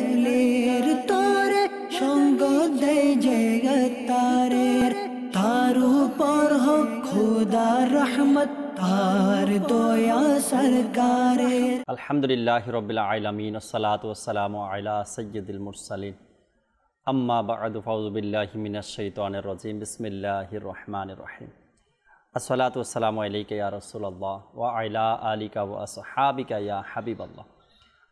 দিলের তোরে সঙ্গ দেয় যে তারের, তার উপর হোক খুদার রহমত, তার দয়া সরকারের। আলহামদুলিল্লাহি রাব্বিল আলামিন, আসসালাতু ওয়াসসালামু আলা সাইয়্যিদিল মুরসালিন, আম্মা বা'দু, ফাউযু বিল্লাহি মিনাশ শাইতানির রাজিম, বিসমিল্লাহির রহমানির রহিম। আসসালাতু ওয়াসসালামু আলাইকা ইয়া রাসূলুল্লাহ ওয়া আলা আলিকা ওয়া আসহাবিকা ইয়া হাবিবাল্লাহ।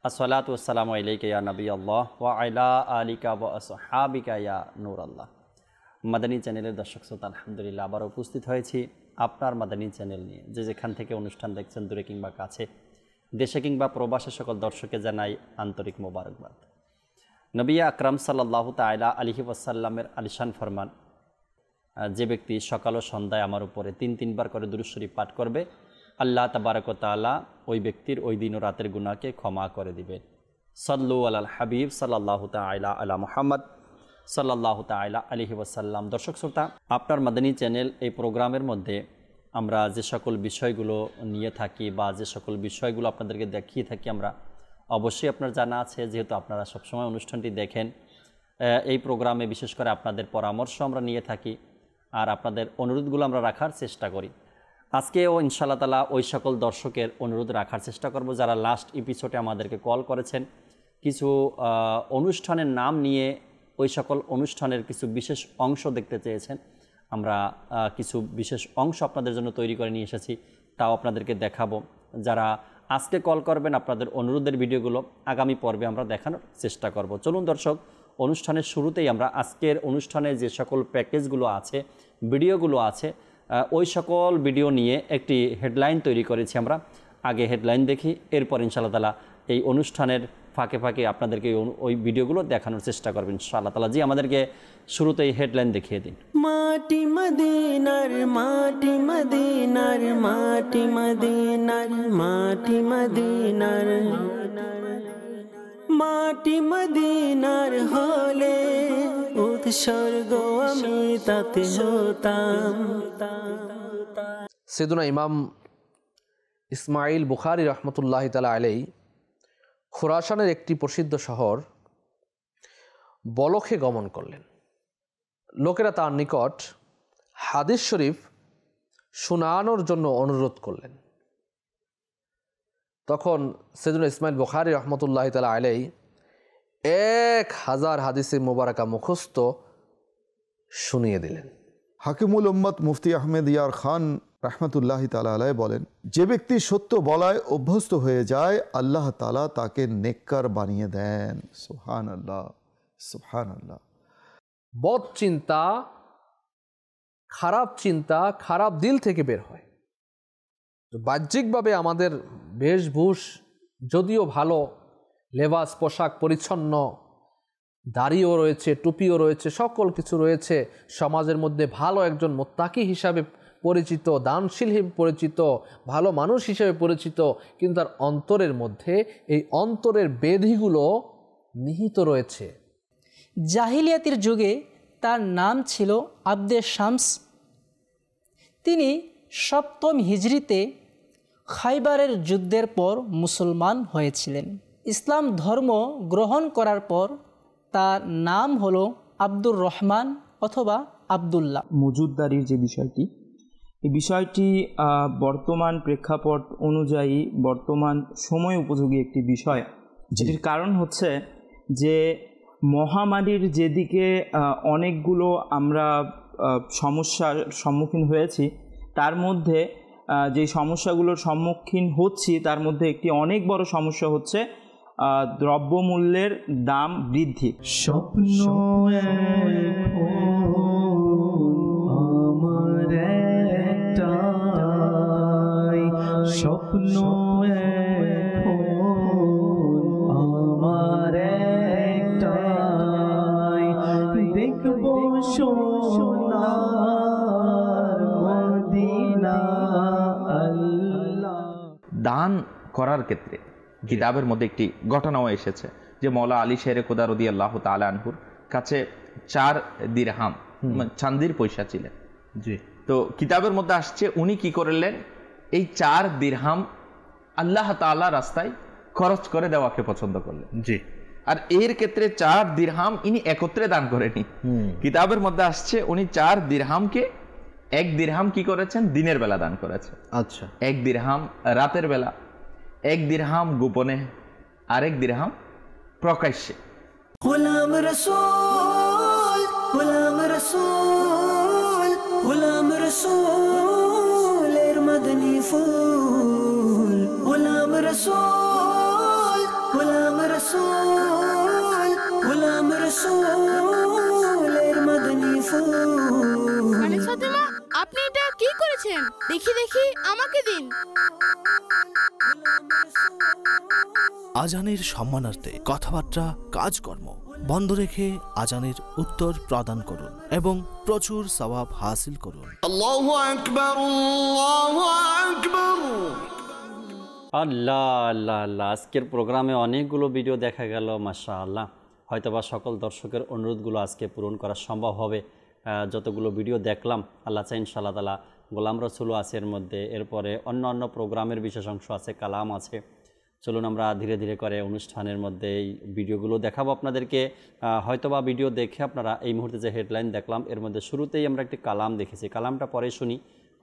আসসালাতু ওয়াসসালামু আলাইকা ইয়া নবিয়াল্লাহ ওয়া আলা আলিকা ওয়া আসহাবিকা ইয়া নূরাল্লাহ। মাদানী চ্যানেলের দর্শক শ্রোতা, আলহামদুলিল্লাহ আবার উপস্থিত হয়েছি আপনার মাদানী চ্যানেল নিয়ে। যে যেখান থেকে অনুষ্ঠান দেখছেন, দূরে কিংবা কাছে, দেশে কিংবা প্রবাসে, সকল দর্শকে জানাই আন্তরিক মোবারকবাদ। নবী আকরাম সাল্লাল্লাহু তাআলা আলাইহি ওয়াসাল্লামের আলিশান ফরমান, যে ব্যক্তি সকাল ও সন্ধ্যায় আমার উপরে 3বার করে দুরূদ শরীফ পাঠ করবে, আল্লাহ তাবারক ওয়া তাআলা ওই ব্যক্তির ওই দিন ও রাতের গুনাহকে ক্ষমা করে দিবেন। সাল্লু আলাল হাবিব সাল্লাল্লাহু তাআলা আলা মুহাম্মদ সাল্লাল্লাহু তাআলা আলাইহি ওয়াসাল্লাম। দর্শক শ্রোতা, আপনার মাদানী চ্যানেল এই প্রোগ্রামের মধ্যে আমরা যে সকল বিষয়গুলো নিয়ে থাকি বা যে সকল বিষয়গুলো আপনাদেরকে দেখিয়ে থাকি, আমরা অবশ্যই আপনার জানা আছে, যেহেতু আপনারা সবসময় অনুষ্ঠানটি দেখেন। এই প্রোগ্রামে বিশেষ করে আপনাদের পরামর্শ আমরা নিয়ে থাকি আর আপনাদের অনুরোধগুলো আমরা রাখার চেষ্টা করি। আজকেও ইনশাআল্লাহ তাআলা ওই সকল দর্শকের অনুরোধ রাখার চেষ্টা করব যারা লাস্ট এপিসোডে আমাদেরকে কল করেছেন, কিছু অনুষ্ঠানের নাম নিয়ে ওই সকল অনুষ্ঠানের কিছু বিশেষ অংশ দেখতে চেয়েছেন। আমরা কিছু বিশেষ অংশ আপনাদের জন্য তৈরি করে নিয়ে এসেছি, তাও আপনাদেরকে দেখাবো। যারা আজকে কল করবেন, আপনাদের অনুরোধের ভিডিওগুলো আগামী পর্বে আমরা দেখানোর চেষ্টা করব। চলুন দর্শক, অনুষ্ঠানের শুরুতেই আমরা আজকের অনুষ্ঠানে যে সকল প্যাকেজগুলো আছে, ভিডিওগুলো আছে, ওই সকল ভিডিও নিয়ে একটি হেডলাইন তৈরি করেছি আমরা। আগে হেডলাইন দেখি, এরপর ইনশাআল্লাহ তাআলা এই অনুষ্ঠানের ফাঁকে ফাঁকে আপনাদেরকে ওই ভিডিওগুলো দেখানোর চেষ্টা করবেন ইনশাআল্লাহ তাআলা। জি, আমাদেরকে শুরুতেই হেডলাইন দেখিয়ে দিন। মাটি মদিনার, মাটি মদিনার, মাটি মদিনার, মাটি মদিনার, মাটি মদিনার হলে উৎসর্গ আমি তাতে হতাম। সাইয়েদুনা ইমাম ইসমাইল বুখারী রহমতুল্লাহি তাআলা আলাইহি খুরাসানের একটি প্রসিদ্ধ শহর বলখে গমন করলেন। লোকেরা তার নিকট হাদিস শরীফ শোনানোর জন্য অনুরোধ করলেন। তখন সাইয়েদুনা ইসমাইল বুখারী রহমতুল্লাহি তাআলা আলাইহি 1000 হাদিসে মুবারাকা মুখস্থ শুনিয়ে দিলেন। হাকিমুল উম্মত মুফতি আহমেদ ইয়ার খান রহমতুল্লাহি তাআলা আলাইহি বলেন, যে ব্যক্তি সত্য বলায় অভ্যস্ত হয়ে যায়, আল্লাহ তাআলা তাকে নেককার বানিয়ে দেন। সুবহানাল্লাহ, সুবহানাল্লাহ। বদ চিন্তা, খারাপ দিল থেকে বের হয়। বাহ্যিকভাবে আমাদের বেশভূষ যদিও ভালো, লেবাস পোশাক পরিচ্ছন্ন, দাড়িও রয়েছে, টুপিও রয়েছে, সকল কিছু রয়েছে, সমাজের মধ্যে ভালো একজন মুত্তাকি হিসাবে পরিচিত, দানশীল হিসেবে পরিচিত, ভালো মানুষ হিসেবে পরিচিত, কিন্তু তার অন্তরের মধ্যে এই অন্তরের বেধিগুলো নিহিত রয়েছে। জাহিলিয়াতের যুগে তার নাম ছিল আব্দে শামস। তিনি 7ম হিজরিতে খাইবারের যুদ্ধের পর মুসলমান হয়েছিলেন। ইসলাম ধর্ম গ্রহণ করার পর তার নাম হলো আব্দুর রহমান অথবা আবদুল্লাহ। মজুদদারির যে বিষয়টি, এই বিষয়টি বর্তমান প্রেক্ষাপট অনুযায়ী বর্তমান সময় উপযোগী একটি বিষয়। যেটির কারণ হচ্ছে যে মহামারীর যেদিকে অনেকগুলো আমরা সমস্যার সম্মুখীন হয়েছি, তার মধ্যে যে সমস্যাগুলোর সম্মুখীন হচ্ছি তার মধ্যে একটি অনেক বড় সমস্যা হচ্ছে দ্রব্যমূল্যের দাম বৃদ্ধি। স্বপ্ন আমার একটাই, স্বপ্ন আমার একটাই, দেখব সোনার মদিনা। আল্লাহ দান করার ক্ষেত্রে কিতাবের মধ্যে একটি ঘটনাও এসেছে যে মওলা আলী শেরে খোদা রাদিয়াল্লাহু তাআলা আনহুর কাছে 4 দিরহাম চাঁদির পয়সা ছিলেন। জি, তো কিতাবের মধ্যে আসছে উনি কি করলেন, এই 4 দিরহাম আল্লাহ তাআলা রাস্তায় খরচ করে দেওয়াকে পছন্দ করলেন। জি, আর এর ক্ষেত্রে 4 দিরহাম ইনি একত্রে দান করেনি। কিতাবের মধ্যে আসছে উনি 4 দিরহামকে 1 দিরহাম কি করেছেন, দিনের বেলা দান করেছে। আচ্ছা, 1 দিরহাম রাতের বেলা, 1 দিরহাম গোপনে, আর 1 দিরহাম প্রকাশ্যে। গোলাম রসূল, গোলাম রসূল, গোলাম রসূলের মদনী ফুল, গোলাম রসূল, গোলাম রসূল, গোলাম রসূলের মদনী ফুল। মানে ফাতেমা, আপনি এটা কি করেছেন? দেখি দেখি, আমাকে দিন। আজানের সম্মানার্থে কথাবার্তা, কাজকর্ম বন্ধ রেখে আজানের উত্তর প্রদান করুন এবং প্রচুর সওয়াব হাসিল করুন। আল্লাহু আকবার, আল্লাহু আকবার। আল্লাহ আল্লাহ আল্লাহ, আজকের প্রোগ্রামে অনেকগুলো ভিডিও দেখা গেল, মাশাআল্লাহ। হয়তোবা সকল দর্শকের অনুরোধগুলো আজকে পূরণ করা সম্ভব হবে। যতগুলো ভিডিও দেখলাম, আল্লাহ চাই ইনশাআল্লাহ তাআলা গোলাম রসুলও আছে এর মধ্যে, এরপরে অন্য অন্য প্রোগ্রামের বিশেষ অংশ আছে, কালাম আছে। চলুন আমরা ধীরে ধীরে করে অনুষ্ঠানের মধ্যে এই ভিডিওগুলো দেখাবো আপনাদেরকে। হয়তোবা ভিডিও দেখে আপনারা এই মুহূর্তে যে হেডলাইন দেখলাম এর মধ্যে শুরুতেই আমরা একটি কালাম দেখেছি, কালামটা পরে শুনি,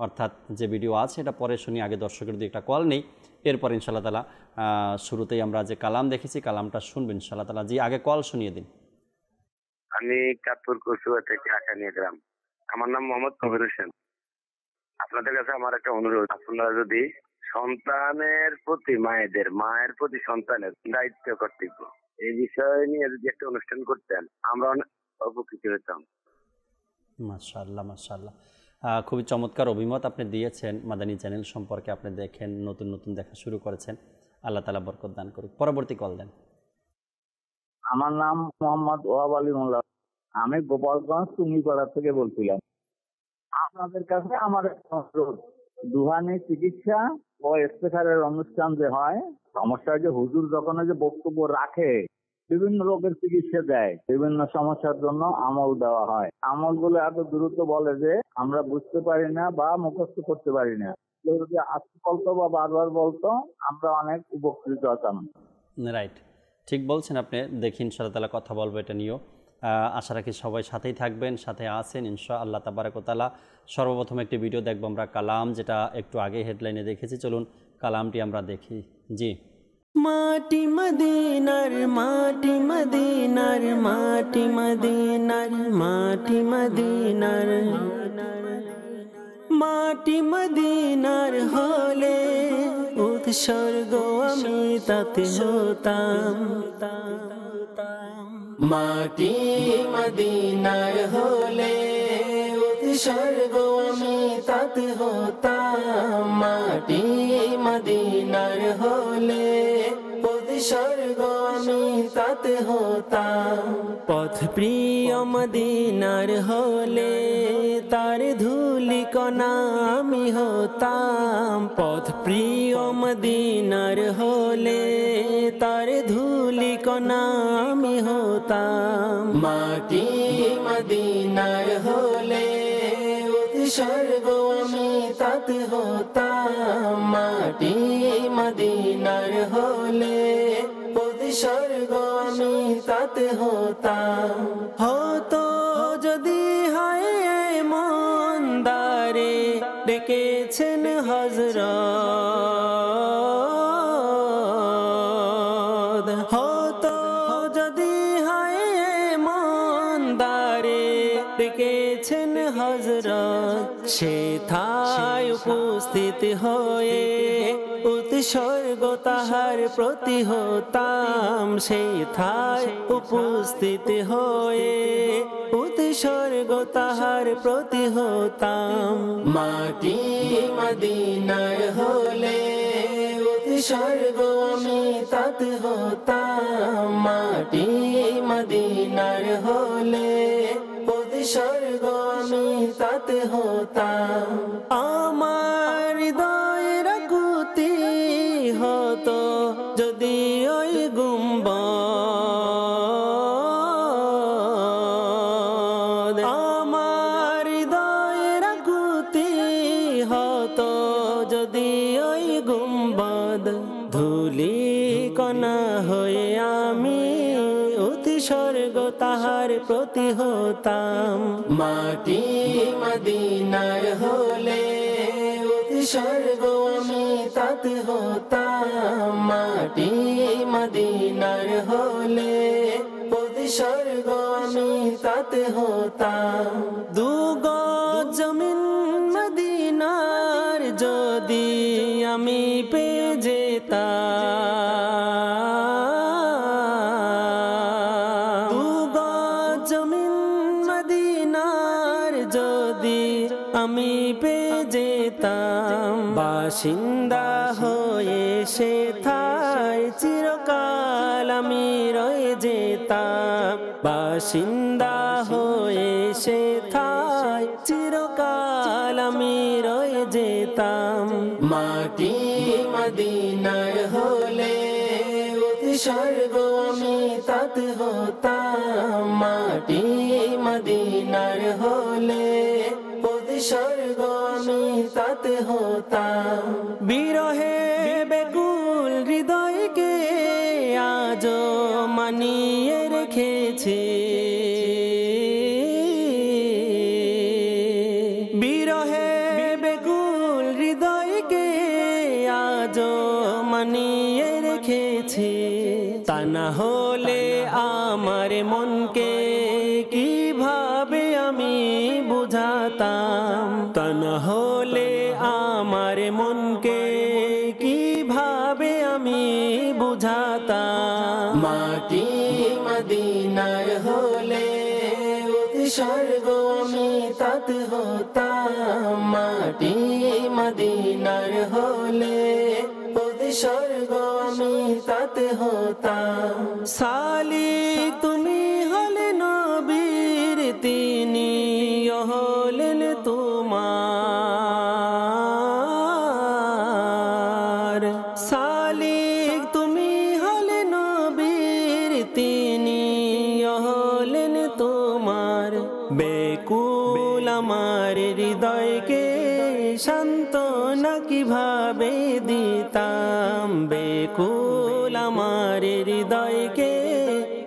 অর্থাৎ যে ভিডিও আছে এটা পরে শুনি, আগে দর্শকের দিয়ে একটা কল নেই, এরপর ইনশাআল্লাহ তাআলা শুরুতেই আমরা যে কালাম দেখেছি কালামটা শুনবেন ইনশাআল্লাহ তাআলা। জি, আগে কল শুনিয়ে দিন। আমি কাতপুর কচুয়া থেকে আশা নিয়ে গেলাম। আমার নাম মোহাম্মদ কবির হোসেন। আপনাদের কাছে আমার একটা অনুরোধ, আপনারা যদি সন্তানের প্রতি মায়ের প্রতি সন্তানের দায়িত্ব কর্তব্য এই বিষয় নিয়ে যদি একটা অনুষ্ঠান করতেন আমরা অনেক উপকৃত হতাম। মাশাআল্লাহ মাশাআল্লাহ, খুবই চমৎকার অভিমত আপনি দিয়েছেন। মাদানী চ্যানেল সম্পর্কে আপনি দেখেন, নতুন নতুন দেখা শুরু করেছেন, আল্লাহ তাআলা বরকত দান করুক। পরবর্তী কল দেন। আমার নাম মোহাম্মদ ওয়াহাব আলী মোল্লা, আমি গোপালগঞ্জ টুঙ্গিপাড়া থেকে বলছিলাম। আপনাদের কাছে আমার অনুরোধ, রুহানি চিকিৎসা ও ইস্তেখারের অনুষ্ঠান যে হয়, সমস্যা যে হুজুর যখন যে বক্তব্য রাখে বিভিন্ন রোগের চিকিৎসা দেয়, বিভিন্ন সমস্যার জন্য আমল দেওয়া হয়। আমলগুলো এত দ্রুত বলে যে আমরা বুঝতে পারি না বা মুখস্থ করতে পারি না। যদি আজকে বলতো বা বারবার বলতো আমরা অনেক উপকৃত হতাম। রাইট, ঠিক বলছেন আপনি। দেখি ইনশাআল্লাহ তাআলা কথা বলবো এটা নিয়েও। আশা রাখি সবাই সাথেই থাকবেন, সাথে আছেন ইনশাআল্লাহ তাবারাক ওয়া তাআলা। সর্বপ্রথম একটি ভিডিও দেখবো আমরা কালাম, যেটা একটু আগে হেডলাইনে দেখেছি। চলুন কালামটি আমরা দেখি। জি। মাটি মদিনার, মাটি মদিনার, মাটি মদিনার, মাটি মদিনার, মাটি মদিনার হলে উৎসর্গ আমি তাতে হতাম। মাটি মদিনার হলে উৎসর্গ আমি তাতে হতাম। মাটি মদিনার হলে উৎসর্গ আমি তাতে হতাম। পথ প্রিয় মদিনার হলে তার ধুলি কণা আমি হতাম। পথ প্রিয় মদিনার হলে তার ধুলি কণা আমি হতাম। মাটি মদিনার হলে উৎসর্গ আমি তাতে হতাম। মাটি মদিনার হলে উৎসর্গ আমি তাতে হতাম। হতো যদি হয় মন্দারে ডেকেছেন হযরত, হতো যদি হয় মন্দারে ডেকেছেন হযরত, সেথায় উপস্থিত হয়ে উৎসর্গ তাহার প্রতি হতাম। সেথায় উপস্থিত হয়ে উৎসর্গ তাহার প্রতি হতাম। মাটি মদিনার হলে উৎসর্গ আমি তাতে হতাম। মাটি মদিনার হলে উৎসর্গ আমি তাতে হতাম। আমার হৃদয়ের আকুতি হতো যদি ওই গুম্বদ, আমার হৃদয়ের আকুতি হতো যদি ওই গুম্বদ, ধুলি কণা হয়ে আমি স্বর্গ তাহার প্রতি হতাম। মাটি মদিনার হলে স্বর্গ আমি তাতে হতাম। মাটি মদিনার হলে স্বর্গ আমি তাতে হতাম। দু গজ জমিন মদিনার যদি আমি পেয়ে যেতাম, দু গজ জমিন মদিনার যদি আমি পেয়ে যেতাম, বাসিন্দা হয়ে সেথায় চিরকাল আমি রয়ে যেতাম। বাসিন্দা হয়ে সেথায় চিরকাল আমি রয়ে যেতাম। মাটি মদিনার হলে স্বর্গ আমি তাতে হতাম। মাটি মদিনার হলে স্বর্গ আমি তাতে হতাম। বিরহে বেকুল হৃদয়কে আজও মানিয়ে রেখেছি, বিরহে বেকুল হৃদয়কে আজও মানিয়ে রেখেছি। তা না হলে আমার মনকে কিভাবে আমি বুঝাতাম, তা না হলে আমার মনকে কিভাবে আমি বুঝাতাম। মাটি মদিনার হলে স্বর্গ আমি তাতে হতাম। মাটি মদিনার হলে স্বর্গ আমি তাতে হতাম। সালিক তুমি হলে নবীর তিনি হলেন তোমার। সালিক তুমি হলে নবীর তিনি হলেন তোমার। বেকুল আমার হৃদয়কে সান্ত্বনা কিভাবে দিতাম, বেকুল আমার হৃদয়কে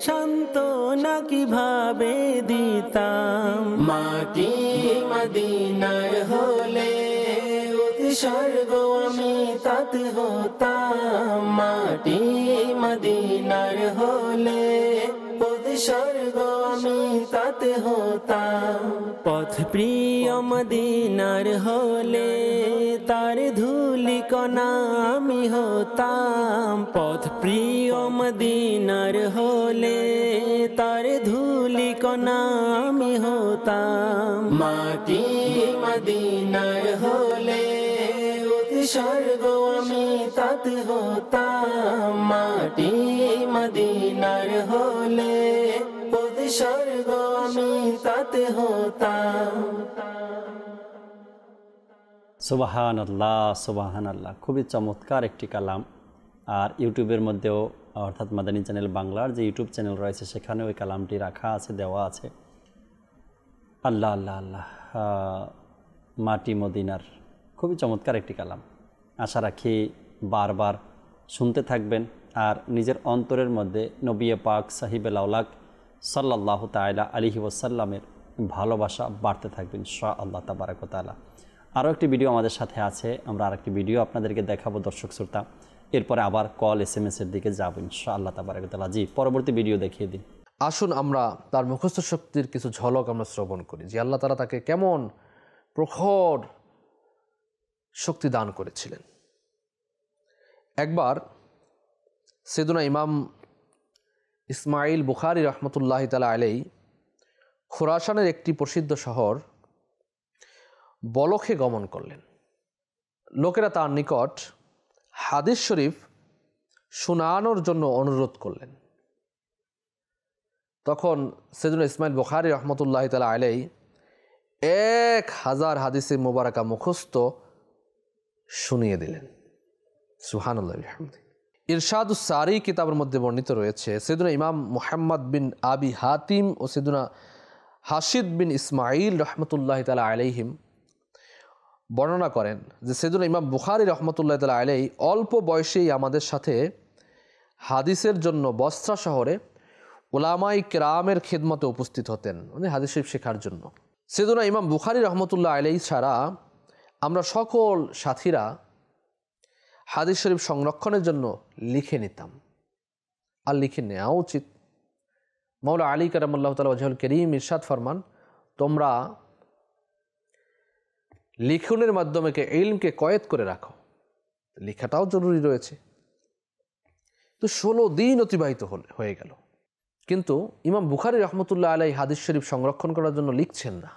সান্ত্বনা কিভাবে দিতাম। মাটি মদিনার হলে স্বর্গ আমি তাতে হতাম। মাটি মদিনার হলে স্বর্গ আমি তাতে হতাম। পথ প্রিয় মদিনার হলে তার ধুলি কণা আমি হতাম। পথ প্রিয় মদিনার হলে তার ধুলি কণা আমি হতাম। মাটি মদিনার হলে স্বর্গ আমি তাতে হতাম। মাটি মদিনার হলে স্বর্গ আমি তাতে হতাম। সুবহানাল্লাহ, সুবহানাল্লাহ। খুবই চমৎকার একটি কালাম। আর ইউটিউবের মধ্যেও অর্থাৎ মাদানী চ্যানেল বাংলার যে ইউটিউব চ্যানেল রয়েছে সেখানে ওই কালামটি রাখা আছে, দেওয়া আছে। আল্লাহ আল্লাহ আল্লাহ, মাটি মদিনার খুবই চমৎকার একটি কালাম। আশা রাখি বারবার শুনতে থাকবেন আর নিজের অন্তরের মধ্যে নবী পাক সাহিবুল আওলাক সাল্লাল্লাহু তাআলা আলাইহি ওয়াসাল্লামের ভালোবাসা বাড়তে থাকবে ইনশাআল্লাহ তাবারাক ওয়া তাআলা। আরও একটি ভিডিও আমাদের সাথে আছে, আমরা আরেকটি ভিডিও আপনাদেরকে দেখাবো দর্শক শ্রোতা। এরপরে আবার কল SMS এর দিকে যাবো ইনশাআল্লাহ তাবারাক ওয়া তাআলা। জি, পরবর্তী ভিডিও দেখিয়ে দিন। আসুন আমরা তার মুখস্থ শক্তির কিছু ঝলক আমরা শ্রবণ করি যে আল্লাহ তাআলা তাকে কেমন প্রখর শক্তি দান করেছিলেন। একবার সাইয়েদুনা ইমাম ইসমাইল বুখারী রহমতুল্লাহি তাআলা আলাইহি খুরাসানের একটি প্রসিদ্ধ শহর বলখে গমন করলেন। লোকেরা তার নিকট হাদিস শরীফ শোনানোর জন্য অনুরোধ করলেন। তখন সাইয়েদুনা ইসমাইল বুখারী রহমতুল্লাহি তাআলা আলাইহি 1000 হাদিসে মুবারাকা মুখস্থ শুনিয়ে দিলেন। সুবহানাল্লাহ বিহামদিহি। ইরশাদুস সারি কিতাবের মধ্যে বর্ণিত রয়েছে সাইয়েদুনা ইমাম মুহাম্মদ বিন আবি হাতিম ও সাইয়েদুনা হাশিদ বিন ইসমাইল রহমতুল্লাহি তাআলা আলাইহিম বর্ণনা করেন যে সাইয়েদুনা ইমাম বুখারী রহমতুল্লাহি তাআলা আলাইহি অল্প বয়সেই আমাদের সাথে হাদিসের জন্য বসরা শহরে ওলামাই কেরামের খেদমতে উপস্থিত হতেন, মানে হাদিস শরীফ শেখার জন্য। সেজন্য ইমাম বুখারী রহমতুল্লাহ আলাইহি ছাড়া আমরা সকল সাথীরা হাদিস শরীফ সংরক্ষণের জন্য লিখে নিতাম, আর লিখে নেওয়া উচিত। মাওলা আলী কারামাল্লাহু তাআলা ওয়াজহুল কারীম ইরশাদ ফরমান, তোমরা লিখনের মাধ্যমে ইলমকে কয়েদ করে রাখো। লেখাটাও জরুরি রয়েছে। তো 16 দিন অতিবাহিত হয়ে গেল, কিন্তু ইমাম বুখারী রহমতুল্লাহ আলাইহি হাদিস শরীফ সংরক্ষণ করার জন্য লিখছেন না।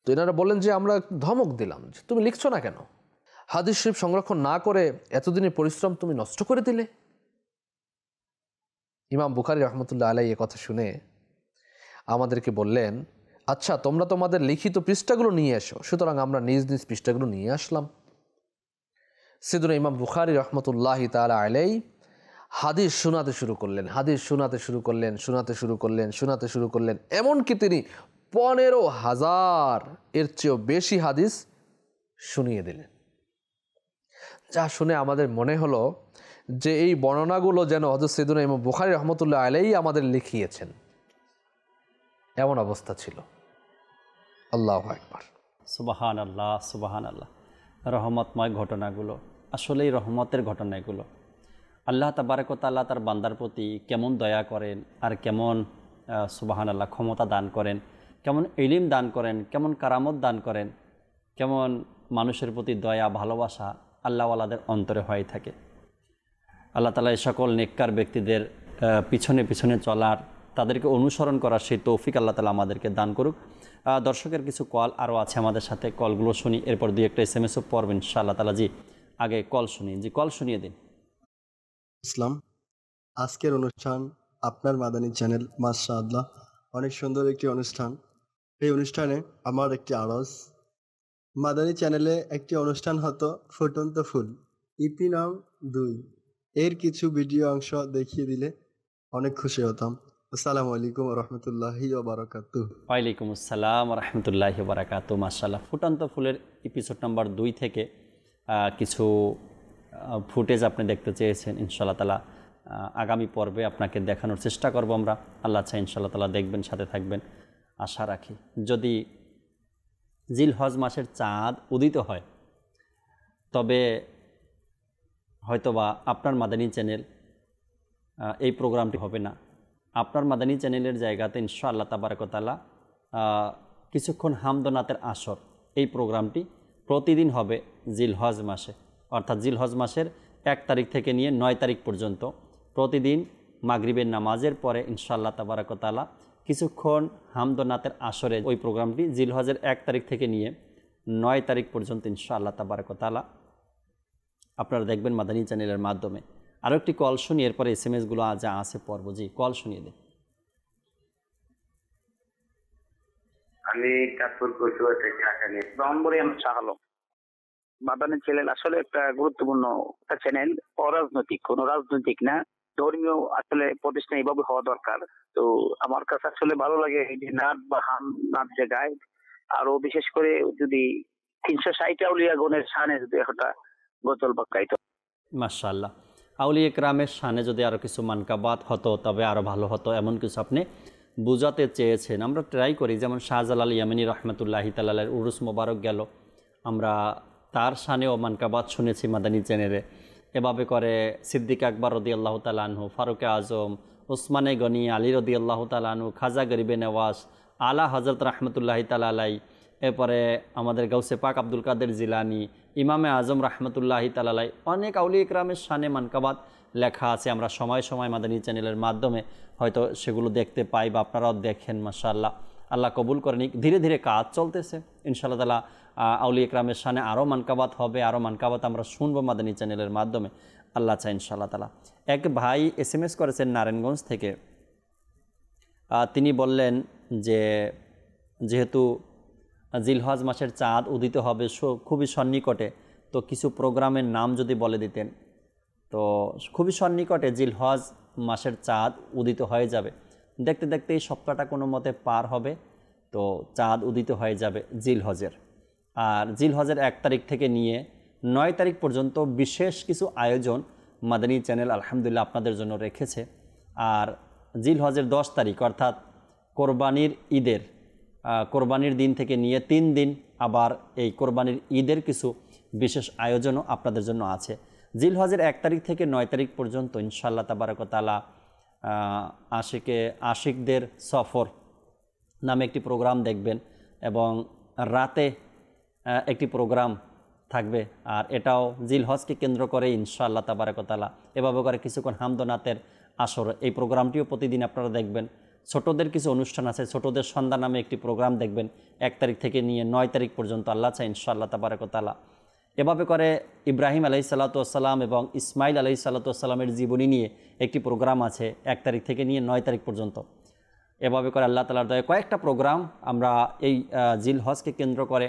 তো এনারা বলেন যে আমরা ধমক দিলাম যে তুমি লিখছো না কেন, হাদিস শরীফ সংরক্ষণ না করে এতদিনের পরিশ্রম তুমি নষ্ট করে দিলে। ইমাম বুখারী রহমতুল্লাহ আলাইহি এ কথা শুনে আমাদেরকে বললেন, আচ্ছা তোমরা তোমাদের লিখিত পৃষ্ঠাগুলো নিয়ে এসো। সুতরাং আমরা নিজ নিজ পৃষ্ঠাগুলো নিয়ে আসলাম। সেদিন ইমাম বুখারী রহমতুল্লাহি তাআলা আলাইহি হাদিস শোনাতে শুরু করলেন, হাদিস শোনাতে শুরু করলেন, শোনাতে শুরু করলেন, শোনাতে শুরু করলেন। এমনকি তিনি 15,000 এর চেয়েও বেশি হাদিস শুনিয়ে দিলেন। যা শুনে আমাদের মনে হলো যে এই বর্ণনাগুলো যেন হযরত সাইয়্যিদুনা ইমাম বুখারী রহমতুল্লাহ আলাইহি আমাদের লিখিয়েছেন, এমন অবস্থা ছিল। আল্লাহু আকবার, সুবহানাল্লাহ, সুবহানাল্লাহ। রহমতময় ঘটনাগুলো, আসলেই রহমতের ঘটনা এগুলো। আল্লাহ তাবারক ওয়া তাআলা তার বান্দার প্রতি কেমন দয়া করেন, আর কেমন সুবহানাল্লাহ ক্ষমতা দান করেন, কেমন ইলম দান করেন, কেমন কারামত দান করেন, কেমন মানুষের প্রতি দয়া ভালোবাসা আল্লাহওয়ালাদের অন্তরে হয়ে থাকে। আল্লাহ তাআলা এই সকল নেককার ব্যক্তিদের পিছনে পিছনে চলার, তাদেরকে অনুসরণ করার সেই তৌফিক আল্লাহ তাআলা আমাদেরকে দান করুক। দর্শকের কিছু কল আরও আছে আমাদের সাথে, কলগুলো শুনি, এরপর 2-1টা SMS-ও পড়বেন ইনশাআল্লাহ তাআলা। জি, আগে কল শুনি। জি, কল শুনিয়ে দিন। ইসলাম, আজকের অনুষ্ঠান আপনার মাদানী চ্যানেল, মাশাআল্লাহ অনেক সুন্দর একটি অনুষ্ঠান। এই অনুষ্ঠানে আমার একটি আরজ, মাদানী চ্যানেলে একটি অনুষ্ঠান হতো ফুটন্ত ফুল, ইপি নাম 2, এর কিছু ভিডিও অংশ দেখিয়ে দিলে অনেক খুশি হতাম। আসসালামু আলাইকুম ওয়া রাহমাতুল্লাহি ওয়া বারাকাতুহু। ওয়ালাইকুম আসসালাম ওয়া রাহমাতুল্লাহি ওয়া বারাকাতুহু। মাশাআল্লাহ, ফুটন্ত ফুলের এপিসোড নাম্বার 2 থেকে কিছু ফুটেজ আপনি দেখতে চেয়েছেন। ইনশাআল্লাহ তাআলা আগামী পর্বে আপনাকে দেখানোর চেষ্টা করব আমরা। আল্লাহ চাই ইনশাআল্লাহ তাআলা দেখবেন, সাথে থাকবেন, আশা রাখি। যদি জিলহজ মাসের চাঁদ উদিত হয়, তবে হয়তোবা আপনার মাদানী চ্যানেল এই প্রোগ্রামটি হবে না। আপনার মাদানী চ্যানেলের জায়গাতে ইনশাআল্লাহ তাবারক ওয়া তাআলা কিছুক্ষণ হামদনাতের আসর, এই প্রোগ্রামটি প্রতিদিন হবে জিলহজ মাসে, অর্থাৎ জিলহজ মাসের 1 তারিখ থেকে নিয়ে 9 তারিখ পর্যন্ত প্রতিদিন মাগরিবের নামাজের পরে ইনশাআল্লাহ তাবারক ওয়া তাআলা কিছুক্ষণ হামদনাতের আসরে ওই প্রোগ্রামটি জিলহজের 1 তারিখ থেকে নিয়ে 9 তারিখ পর্যন্ত ইনশাআল্লাহ তাবারক ওয়া তাআলা আপনারা দেখবেন মাদানী চ্যানেলের মাধ্যমে। আরও একটি কল শুনি, এরপরে SMS-গুলো যা আছে পর্ব। জি, কল শুনিয়ে দিন। আমি কাপুর কচুয়া থেকে আকানি ব্রাহ্মণবাড়িয়া শাহ আলম। মাদানী চ্যানেল আসলে একটা গুরুত্বপূর্ণ একটা চ্যানেল, অরাজনৈতিক, কোনো রাজনৈতিক না, ধর্মীয় আসলে প্রতিষ্ঠান এইভাবে হওয়া দরকার। তো আমার কাছে আসলে ভালো লাগে এই যে নাচ বা হাম নাচ যে গায়, আরো বিশেষ করে যদি 360 আউলিয়া গণের শানে যদি একটা গজল বা গাইতো। মাশাআল্লাহ, আউলিয়া কেরামের শানে যদি আরও কিছু মানকাবাত হতো তবে আরও ভালো হতো, এমন কিছু আপনি বুঝাতে চেয়েছেন। আমরা ট্রাই করি, যেমন শাহজালাল ইয়ামানী রহমতুল্লাহি তাআলার উরুস মোবারক গেল, আমরা তার শানেও মানকাবাত শুনেছি মাদানী চ্যানেলে। এভাবে করে সিদ্দিক আকবর রাদিয়াল্লাহু তাআলা আনহু, ফারুক আজম, ওসমানে গনি, আলী রাদিয়াল্লাহু তাআলা আনহু, খাজা গরিবে নওয়াজ, আলা হযরত রহমতুল্লাহি তাআলা আলাইহি, এরপরে আমাদের গাউসে পাক আব্দুল কাদের জিলানী, ইমামে আজম রহমতুল্লাহি তাআলা আলাইহি, অনেক আউলিয়া ইকরামের শানে মানকাবাত লেখা আছে। আমরা সময় সময় মাদানী চ্যানেলের মাধ্যমে হয়তো সেগুলো দেখতে পাই বা আপনারাও দেখেন। মাশাআল্লাহ, আল্লাহ কবুল করেন। ধীরে ধীরে কাজ চলতেছে ইনশাআল্লাহ তাআলা। আউলিয়া ইকরামের শানে আরও মানকাবাত হবে, আরও মানকাবাত আমরা শুনবো মাদানী চ্যানেলের মাধ্যমে, আল্লাহ চাই ইনশাআল্লাহ তাআলা। এক ভাই SMS করেছেন নারায়ণগঞ্জ থেকে। তিনি বললেন যে যেহেতু জিলহজ মাসের চাঁদ উদিত হবে খুবই সন্নিকটে, তো কিছু প্রোগ্রামের নাম যদি বলে দিতেন। তো খুবই সন্নিকটে জিলহজ মাসের চাঁদ উদিত হয়ে যাবে, দেখতে দেখতে এই সপ্তাহটা কোনো মতে পার হবে, তো চাঁদ উদিত হয়ে যাবে জিলহজের। আর জিলহজের 1 তারিখ থেকে নিয়ে 9 তারিখ পর্যন্ত বিশেষ কিছু আয়োজন মাদানী চ্যানেল আলহামদুলিল্লাহ আপনাদের জন্য রেখেছে। আর জিলহজের 10 তারিখ অর্থাৎ কোরবানির দিন থেকে নিয়ে 3 দিন আবার এই কোরবানির ঈদের কিছু বিশেষ আয়োজনও আপনাদের জন্য আছে। জিলহজের 1 তারিখ থেকে 9 তারিখ পর্যন্ত ইনশাআল্লাহ তাবারাক ওয়া তাআলা আশিকদের সফর নামে একটি প্রোগ্রাম দেখবেন এবং রাতে একটি প্রোগ্রাম থাকবে। আর এটাও জিলহজকে কেন্দ্র করে ইনশাআল্লাহ তাবারাক ওয়া তাআলা এভাবে করে কিছুক্ষণ হামদনাতের আসর, এই প্রোগ্রামটিও প্রতিদিন আপনারা দেখবেন। ছোটদের কিছু অনুষ্ঠান আছে, ছোটদের সন্ধ্যা নামে একটি প্রোগ্রাম দেখবেন 1 তারিখ থেকে নিয়ে 9 তারিখ পর্যন্ত আল্লাহ চাই ইনশাআল্লাহ তাবারাক ওয়া তাআলা। এভাবে করে ইব্রাহিম আলাইহিসসালাতু ওয়াসসালাম এবং ইসমাইল আলাইহিসসালাতু ওয়াসসালামের জীবনী নিয়ে একটি প্রোগ্রাম আছে 1 তারিখ থেকে নিয়ে 9 তারিখ পর্যন্ত। এভাবে করে আল্লাহ তাআলার দয়ায় কয়েকটা প্রোগ্রাম আমরা এই জিলহজকে কেন্দ্র করে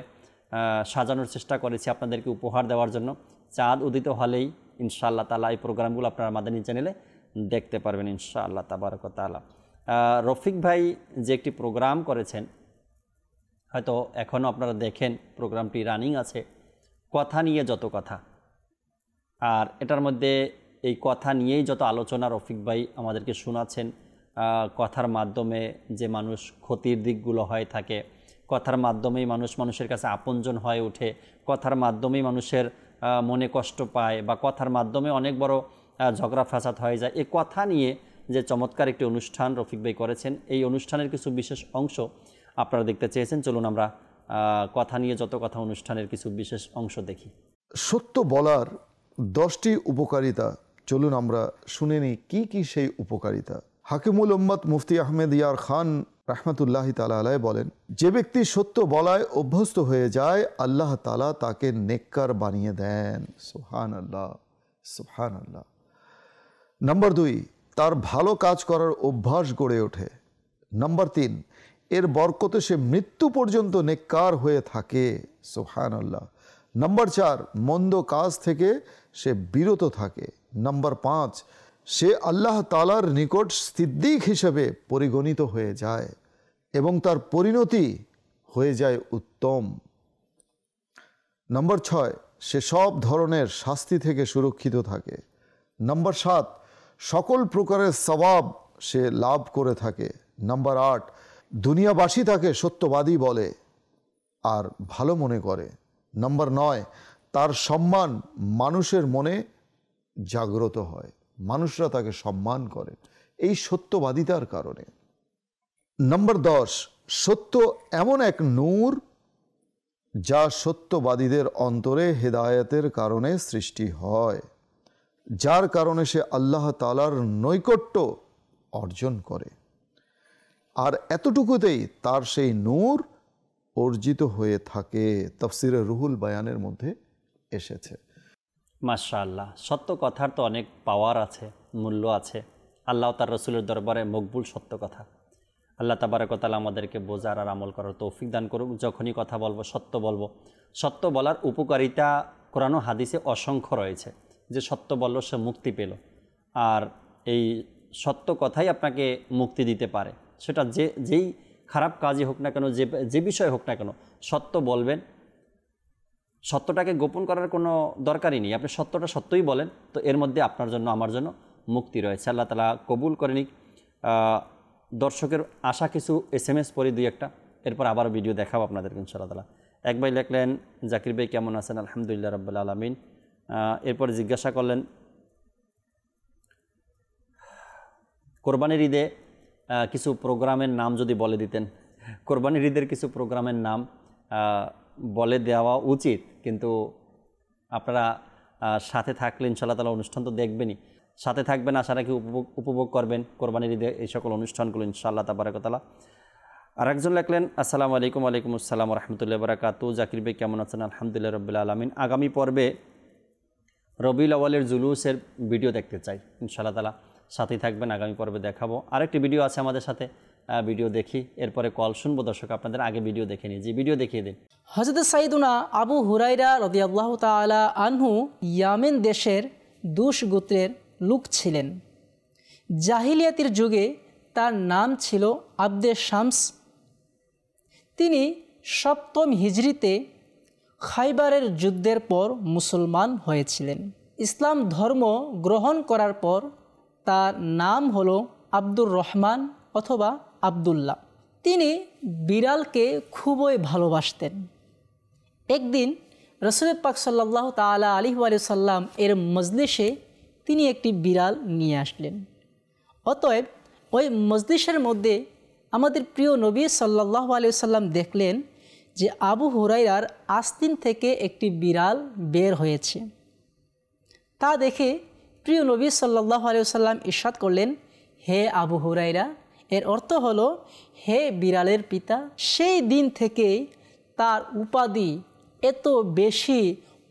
সাজানোর চেষ্টা করেছি আপনাদেরকে উপহার দেওয়ার জন্য। চাঁদ উদিত হলেই ইনশাআল্লাহ তাআলা এই প্রোগ্রামগুলো আপনারা মাদানী চ্যানেলে দেখতে পারবেন ইনশাআল্লাহ তাবারাক ওয়া তাআলা। রফিক ভাই যে একটি প্রোগ্রাম করেছেন, হয়তো এখনও আপনারা দেখেন, প্রোগ্রামটি রানিং আছে, কথা নিয়ে যত কথা। আর এটার মধ্যে এই কথা নিয়েই যত আলোচনা রফিক ভাই আমাদেরকে শোনাচ্ছেন। কথার মাধ্যমে যে মানুষ ক্ষতির দিকগুলো হয়ে থাকে, কথার মাধ্যমেই মানুষের কাছে আপনজন হয়ে ওঠে, কথার মাধ্যমেই মানুষের মনে কষ্ট পায় বা কথার মাধ্যমে অনেক বড় ঝগড়া ফাসাদ হয়ে যায়, এই কথা নিয়ে যে চমৎকার একটি অনুষ্ঠান রফিক ভাই করেছেন, এই অনুষ্ঠানের কিছু বিশেষ অংশ আপনারা দেখতে চেয়েছেন। চলুন আমরা কথা নিয়ে যত কথা অনুষ্ঠানের কিছু বিশেষ অংশ দেখি। সত্য বলার 10টি উপকারিতা, চলুন আমরা শুনে নিই কি কি সেই উপকারিতা। হাকিমুল উম্মত মুফতি আহমেদ ইয়ার খান রাহমাতুল্লাহি তাআলা আলাইহি বলেন, যে ব্যক্তি সত্য বলায় অভ্যস্ত হয়ে যায় আল্লাহ তাআলা তাকে নেককার বানিয়ে দেন। সুবহানাল্লাহ, সুবহানাল্লাহ। নাম্বার 2, তার ভালো কাজ করার অভ্যাস গড়ে ওঠে। নাম্বার 3, এর বরকতে সে মৃত্যু পর্যন্ত নেককার হয়ে থাকে। সুবহানাল্লাহ। নাম্বার 4, মন্দ কাজ থেকে সে বিরত থাকে। নাম্বার 5, সে আল্লাহ তাআলার নিকট সিদ্দিক হিসেবে পরিগণিত হয়ে যায় এবং তার পরিণতি হয়ে যায় উত্তম। নাম্বার 6, সে সব ধরনের শাস্তি থেকে সুরক্ষিত থাকে। নাম্বার 7, সকল প্রকারের সওয়াব সে লাভ করে থাকে। নাম্বার 8, দুনিয়াবাসী তাকে সত্যবাদী বলে আর ভালো মনে করে। নাম্বার 9, তার সম্মান মানুষের মনে জাগ্রত হয়, মানুষরা তাকে সম্মান করে এই সত্যবাদিতার কারণে। নাম্বার 10, সত্য এমন এক নূর যা সত্যবাদীদের অন্তরে হেদায়েতের কারণে সৃষ্টি হয়, যার কারণে সে আল্লাহ তাআলার নৈকট্য অর্জন করে। আর এতটুকুতেই তার সেই নূর অর্জিত হয়ে থাকে। তাফসিরে রুহুল বায়ানের মধ্যে এসেছে। মাশাআল্লাহ, সত্য কথার তো অনেক পাওয়ার আছে, মূল্য আছে। আল্লাহ তার রসুলের দরবারে মকবুল সত্য কথা। আল্লাহ তাবারক ওয়া তাআলা আমাদেরকে বোঝার আর আমল করার তৌফিক দান করুক। যখনই কথা বলবো সত্য বলবো। সত্য বলার উপকারিতা কোরআন ও হাদিসে অসংখ্য রয়েছে, যে সত্য বলল সে মুক্তি পেল। আর এই সত্য কথাই আপনাকে মুক্তি দিতে পারে, সেটা যেই খারাপ কাজই হোক না কেন, যে বিষয় হোক না কেন, সত্য বলবেন। সত্যটাকে গোপন করার কোনো দরকারই নেই, আপনি সত্যটা সত্যই বলেন, তো এর মধ্যে আপনার জন্য আমার জন্য মুক্তি রয়েছে। আল্লাহ তাআলা কবুল করে নিক। দর্শকের আশা কিছু SMS পড়ি 2-1টা, এরপর আবার ভিডিও দেখাবো আপনাদেরকে ইনশাআল্লাহ তাআলা। এক ভাই লিখলেন, জাকির ভাই কেমন আছেন? আলহামদুলিল্লাহ রাব্বিল আলামিন। এরপর জিজ্ঞাসা করলেন, কোরবানির ঈদে কিছু প্রোগ্রামের নাম যদি বলে দিতেন। কোরবানির ঈদের কিছু প্রোগ্রামের নাম বলে দেওয়া উচিত, কিন্তু আপনারা সাথে থাকলে ইনশাআল্লাহ তাআলা অনুষ্ঠান তো দেখবেনই, সাথে থাকবেন, আশা রাখি উপভোগ করবেন কোরবানির ঈদে এই সকল অনুষ্ঠানগুলো ইনশাআল্লাহ তাবারক ওয়া তাআলা। আরেকজন লিখলেন, আসসালামু আলাইকুম। ওয়ালাইকুম আসসালাম ওয়া রাহমাতুল্লাহি ওয়া বারাকাতুহু। জাকির ভাই কেমন আছেন? আলহামদুলিল্লাহ রাব্বিল আলামিন। আগামী পর্বে রবিউল আউয়ালের জুলুসের ভিডিও দেখতে চাই, ইনশাআল্লাহ তাআলা সাথেই থাকবেন, আগামী পর্বে দেখাবো। আরেকটি ভিডিও আছে আমাদের সাথে, ভিডিও দেখি, এরপরে কল শুনবো। দর্শক আপনাদের আগে ভিডিও দেখে নিই, যে ভিডিও দেখিয়ে দিন। হযরত সাইয়্যিদুনা আবু হুরায়রা রাদিয়াল্লাহু তাআলা আনহু ইয়ামেন দেশের দুশ গোত্রের লোক ছিলেন। জাহিলিয়াতের যুগে তার নাম ছিল আব্দে শামস। তিনি 7ম হিজরিতে খাইবারের যুদ্ধের পর মুসলমান হয়েছিলেন। ইসলাম ধর্ম গ্রহণ করার পর তার নাম হলো আব্দুর রহমান অথবা আবদুল্লাহ। তিনি বিড়ালকে খুবই ভালোবাসতেন। একদিন রসুল পাক সাল্লাল্লাহু তাআলা আলাইহি ওয়া সাল্লাম এর মজলিসে তিনি একটি বিড়াল নিয়ে আসলেন। অতএব ওই মজলিসের মধ্যে আমাদের প্রিয় নবী সাল্লাল্লাহু আলাইহি সাল্লাম দেখলেন যে আবু হুরাইরার আস্তিন থেকে একটি বিড়াল বের হয়েছে। তা দেখে প্রিয় নবী সাল্লাল্লাহু আলাইহি সাল্লাম ইরশাদ করলেন, হে আবু হুরাইরা, এর অর্থ হলো হে বিড়ালের পিতা। সেই দিন থেকে তার উপাধি এত বেশি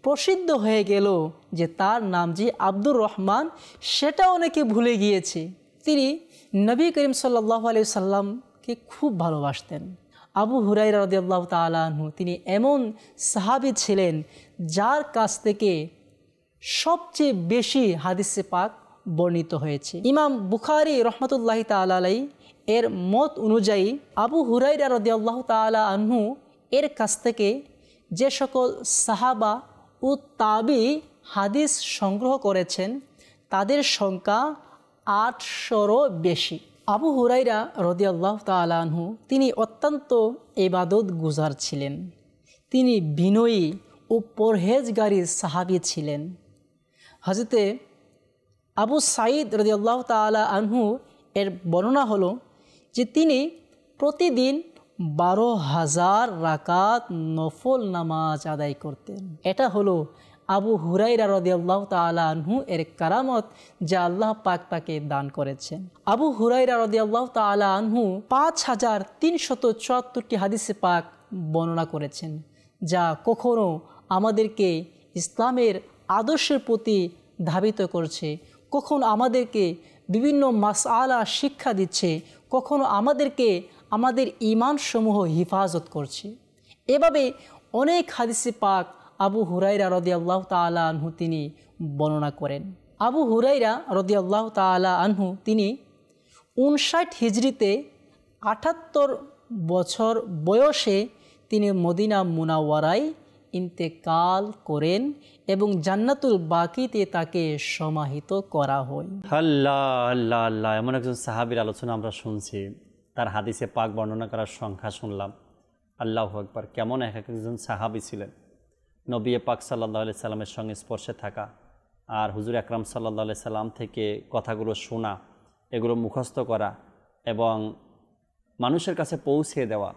প্রসিদ্ধ হয়ে গেল যে তার নাম যে আব্দুর রহমান সেটা অনেকে ভুলে গিয়েছে। তিনি নবী করিম সাল্লাল্লাহু আলাইহি সাল্লামকে খুব ভালোবাসতেন। আবু হুরাইরা রাদিয়াল্লাহু তাআলা আনহু তিনি এমন সাহাবী ছিলেন যার কাছ থেকে সবচেয়ে বেশি হাদিসে পাক বর্ণিত হয়েছে। ইমাম বুখারী রহমতুল্লাহি তাআলা আলাইহি এর মত অনুযায়ী আবু হুরাইরা রাদিয়াল্লাহু তাআলা আনহু এর কাছ থেকে যে সকল সাহাবা ও তাবি হাদিস সংগ্রহ করেছেন তাদের সংখ্যা 800-রও বেশি। আবু হুরাইরা রাদিয়াল্লাহু তাআলা আনহু তিনি অত্যন্ত ইবাদত গুজার ছিলেন। তিনি বিনয়ী ও পরহেজগারী সাহাবী ছিলেন। হযরতে আবু সাঈদ রাদিয়াল্লাহু তাআলা আনহু এর বর্ণনা হলো যে তিনি প্রতিদিন 12,000 রাকাত নফল নামাজ আদায় করতেন। এটা হলো আবু হুরাইরা রাদিয়াল্লাহু তাআলা আনহু এর কারামত যা আল্লাহ পাক তাকে দান করেছেন। আবু হুরাইরা রাদিয়াল্লাহু তাআলা আনহু 5374টি হাদিসে পাক বর্ণনা করেছেন, যা কখনো আমাদেরকে ইসলামের আদর্শের প্রতি ধাবিত করছে, কখনো আমাদেরকে বিভিন্ন মাসআলা শিক্ষা দিচ্ছে, কখনো আমাদেরকে আমাদের ঈমানসমূহ হিফাজত করছে। এভাবে অনেক হাদিসে পাক আবু হুরাইরা রাদিয়াল্লাহু তাআলা আনহু তিনি বর্ণনা করেন। আবু হুরাইরা রাদিয়াল্লাহু তাআলা আনহু তিনি 59 হিজরিতে 78 বছর বয়সে তিনি মদিনা মুনাওয়ারায় ইন্তেকাল করেন এবং জান্নাতুল বাকিতে তাকে সমাহিত করা হয়। আল্লাহ আল্লাহ আল্লাহ, এমন একজন সাহাবীর আলোচনা আমরা শুনছি, তার হাদিসে পাক বর্ণনা করার সংখ্যা শুনলাম। আল্লাহু আকবার, কেমন এক একজন সাহাবী ছিলেন। নবী পাক সাল্লাল্লাহু আলাইহি সাল্লামের সঙ্গে স্পর্শে থাকা আর হুজুর আকরাম সাল্লাল্লাহু আলাইহি সাল্লাম থেকে কথাগুলো শোনা, এগুলো মুখস্থ করা এবং মানুষের কাছে পৌঁছে দেওয়া।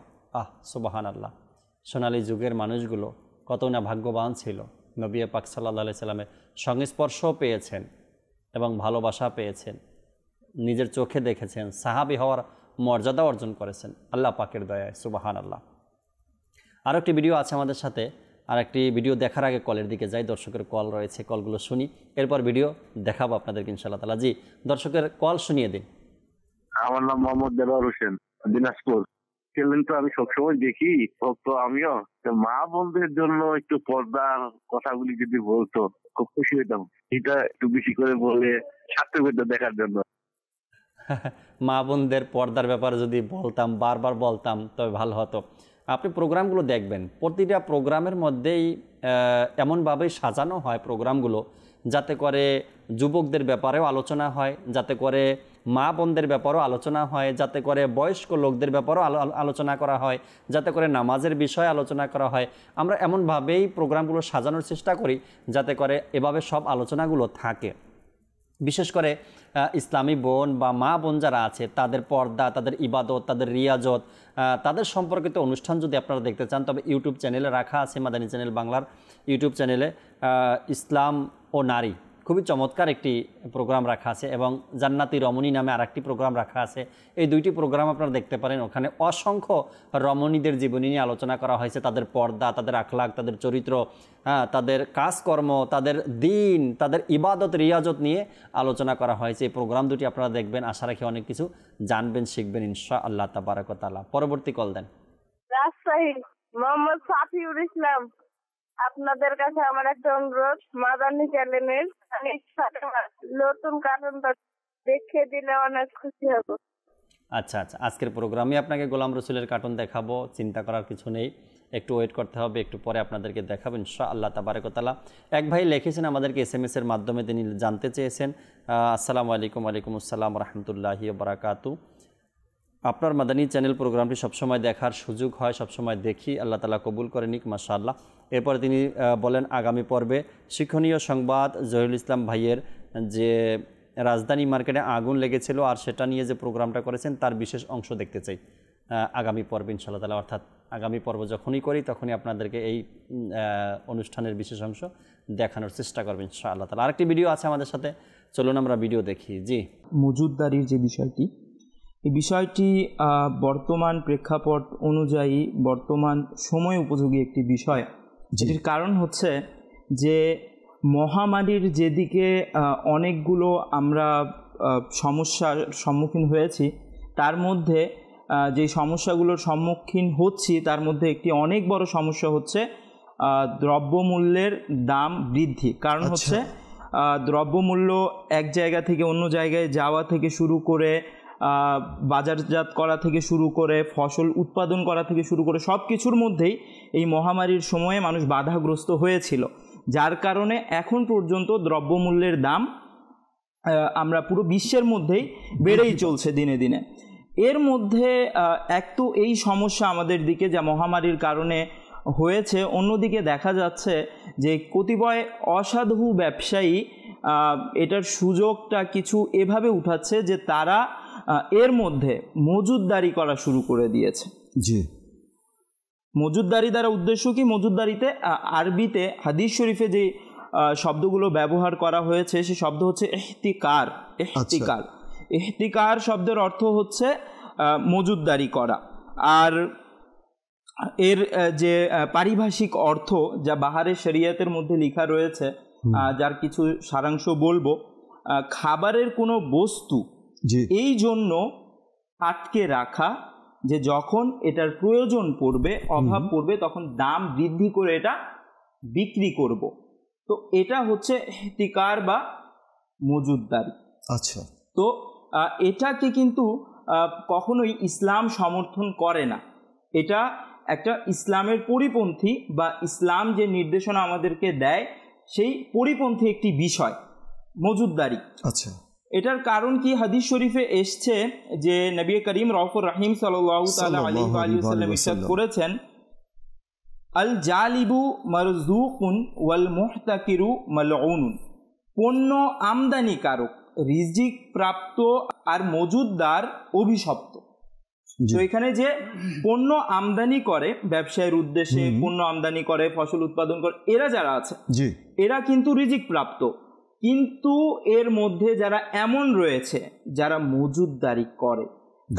সুবহানাল্লাহ, সোনালী যুগের মানুষগুলো কত না ভাগ্যবান ছিল। নবী পাক সাল্লাল্লাহু আলাইহি সাল্লামের সংস্পর্শও পেয়েছেন এবং ভালোবাসা পেয়েছেন, নিজের চোখে দেখেছেন, সাহাবী হওয়ার মর্যাদা অর্জন করেছেন আল্লাহ পাকের দয়ায়। সুবহানাল্লাহ। আরও একটি ভিডিও আছে আমাদের সাথে, আর একটি ভিডিও দেখার আগে কলের দিকে যাই। দর্শকের কল রয়েছে, কলগুলো শুনি, এরপর ভিডিও দেখাবো আপনাদেরকে ইনশাআল্লাহ তাআলা। জি, দর্শকের কল শুনিয়ে দিন। আমার নাম মোহাম্মদ দেলোয়ার হোসেন, দিনাজপুর। খেলেন তো আমি সবসময় দেখি, তো আমিও মা বোনদের জন্য একটু পর্দার কথাগুলি যদি বলতো খুব খুশি হইতাম। এটা একটু বেশি করে বলে সার্থক হইতো দেখার জন্য। মা বোনদের পর্দার ব্যাপারে যদি বলতাম, বারবার বলতাম, তবে ভালো হতো। আপনি প্রোগ্রামগুলো দেখবেন, প্রতিটা প্রোগ্রামের মধ্যেই এমনভাবেই সাজানো হয় প্রোগ্রামগুলো যাতে করে যুবকদের ব্যাপারেও আলোচনা হয়, যাতে করে মা বোনদের ব্যাপারেও আলোচনা হয়, যাতে করে বয়স্ক লোকদের ব্যাপারেও আলোচনা করা হয়, যাতে করে নামাজের বিষয়ে আলোচনা করা হয়। আমরা এমনভাবেই প্রোগ্রামগুলো সাজানোর চেষ্টা করি যাতে করে এভাবে সব আলোচনাগুলো থাকে। বিশেষ করে ইসলামী বোন বা মা বোন যারা আছে তাদের পর্দা, তাদের ইবাদত, তাদের রিয়াজত, তাদের সম্পর্কিত অনুষ্ঠান যদি আপনারা দেখতে চান তবে ইউটিউব চ্যানেলে রাখা আছে, মাদানী চ্যানেল বাংলার ইউটিউব চ্যানেলে ইসলাম ও নারী খুবই চমৎকার একটি প্রোগ্রাম রাখা আছে এবং জান্নাতি রমণী নামে আরেকটি প্রোগ্রাম রাখা আছে। এই দুইটি প্রোগ্রাম আপনারা দেখতে পারেন। ওখানে অসংখ্য রমণীদের জীবনী নিয়ে আলোচনা করা হয়েছে, তাদের পর্দা, তাদের আখলাক, তাদের চরিত্র, তাদের কাজকর্ম, তাদের দিন, তাদের ইবাদত রিয়াজত নিয়ে আলোচনা করা হয়েছে। এই প্রোগ্রাম দুটি আপনারা দেখবেন, আশা রাখি অনেক কিছু জানবেন, শিখবেন ইনশাআল্লাহ তাবারাক ওয়া তাআলা। পরবর্তী কল দেন। রাজশাহী, মোহাম্মদ সাফিউল ইসলাম। আপনাদের কাছে আমার একটা অনুরোধ, মাদানী চ্যানেলের নতুন কার্টুনটা দেখে দিলে অনেক খুশি হব। আচ্ছা আচ্ছা, আজকের প্রোগ্রামে আপনাকে গোলাম রসুলের কার্টুন দেখাবো, চিন্তা করার কিছু নেই। একটু ওয়েট করতে হবে, একটু পরে আপনাদেরকে দেখাবো ইনশাআল্লাহ তাবারাক ওয়া তাআলা। এক ভাই লিখেছেন আমাদেরকে SMS এর মাধ্যমে, তিনি জানতে চেয়েছেন, আসসালামু আলাইকুম। ওয়ালাইকুম আসসালাম রাহমাতুল্লাহি ওয়া বারাকাতু। আপনার মাদানী চ্যানেল প্রোগ্রামটি সবসময় দেখার সুযোগ হয়, সবসময় দেখি, আল্লাহ তাআলা কবুল করে নিক মাশাআল্লাহ। এরপরে তিনি বলেন আগামী পর্বে শিক্ষণীয় সংবাদ জহিরুল ইসলাম ভাইয়ের যে রাজধানী মার্কেটে আগুন লেগেছিল আর সেটা নিয়ে যে প্রোগ্রামটা করেছেন তার বিশেষ অংশ দেখতে চাই আগামী পর্বে ইনশাআল্লাহ তাআলা। অর্থাৎ আগামী পর্ব যখনই করি তখনই আপনাদেরকে এই অনুষ্ঠানের বিশেষ অংশ দেখানোর চেষ্টা করবেন ইনশাআল্লাহ তাআলা। আরেকটি ভিডিও আছে আমাদের সাথে, চলুন আমরা ভিডিও দেখি। জি, মজুদদারির যে বিষয়টি, এই বিষয়টি বর্তমান প্রেক্ষাপট অনুযায়ী বর্তমান সময় উপযোগী একটি বিষয়। যেটির কারণ হচ্ছে যে মহামারীর যেদিকে অনেকগুলো আমরা সমস্যার সম্মুখীন হয়েছি, তার মধ্যে যে সমস্যাগুলোর সম্মুখীন হচ্ছি তার মধ্যে একটি অনেক বড় সমস্যা হচ্ছে দ্রব্যমূল্যের দাম বৃদ্ধি। কারণ হচ্ছে দ্রব্যমূল্য এক জায়গা থেকে অন্য জায়গায় যাওয়া থেকে শুরু করে, বাজারজাত করা থেকে শুরু করে, ফসল উৎপাদন করা থেকে শুরু করে সব কিছুর মধ্যেই এই মহামারীর সময়ে মানুষ বাধাগ্রস্ত হয়েছিল, যার কারণে এখন পর্যন্ত দ্রব্যমূল্যের দাম আমরা পুরো বিশ্বের মধ্যেই বেড়েই চলছে দিনে দিনে। এর মধ্যে এক তো এই সমস্যা আমাদের দিকে যা মহামারীর কারণে হয়েছে, অন্যদিকে দেখা যাচ্ছে যে কতিপয় অসাধু ব্যবসায়ী এটার সুযোগটা কিছু এভাবে উঠাচ্ছে যে তারা এর মধ্যে মজুদদারি করা শুরু করে দিয়েছে। জি, মজুদদারি দ্বারা উদ্দেশ্য কি? মজুদদারিতে আরবিতে হাদিস শরীফে যে শব্দগুলো ব্যবহার করা হয়েছে সে শব্দ হচ্ছে ইহতিকার। ইহতিকার ইহতিকার শব্দের অর্থ হচ্ছে মজুদদারি করা। আর এর যে পারিভাষিক অর্থ যা বাহারের শরিয়তের মধ্যে লেখা রয়েছে, যার কিছু সারাংশ বলবো। খাবারের কোনো বস্তু এই জন্য আটকে রাখা যে যখন এটার প্রয়োজন পড়বে, অভাব পড়বে, তখন দাম বৃদ্ধি করে এটা বিক্রি করব। তো এটা হচ্ছে ইহতিকার বা মজুদদারি। আচ্ছা, তো এটাকে কিন্তু কখনোই ইসলাম সমর্থন করে না। এটা একটা ইসলামের পরিপন্থী বা ইসলাম যে নির্দেশনা আমাদেরকে দেয় সেই পরিপন্থী একটি বিষয় মজুদদারি। আচ্ছা, এটার কারণ কি? হাদিস শরীফে এসছে যে নবী করিম রউফুর রহিম সাল্লাল্লাহু তাআলা আলাইহি ওয়া সাল্লাম ইরশাদ করেছেন, আল জালিবু মারজুকুন ওয়াল মুহতাকিরু মালউন। পণ্য আমদানিকারক, রিজিক প্রাপ্ত আর মজুদদার অভিশপ্ত। তো এখানে যে পণ্য আমদানি করে, ব্যবসায়ের উদ্দেশ্যে পণ্য আমদানি করে, ফসল উৎপাদন করে, এরা যারা আছে এরা কিন্তু রিজিক প্রাপ্ত। কিন্তু এর মধ্যে যারা এমন রয়েছে যারা মজুদদারি করে,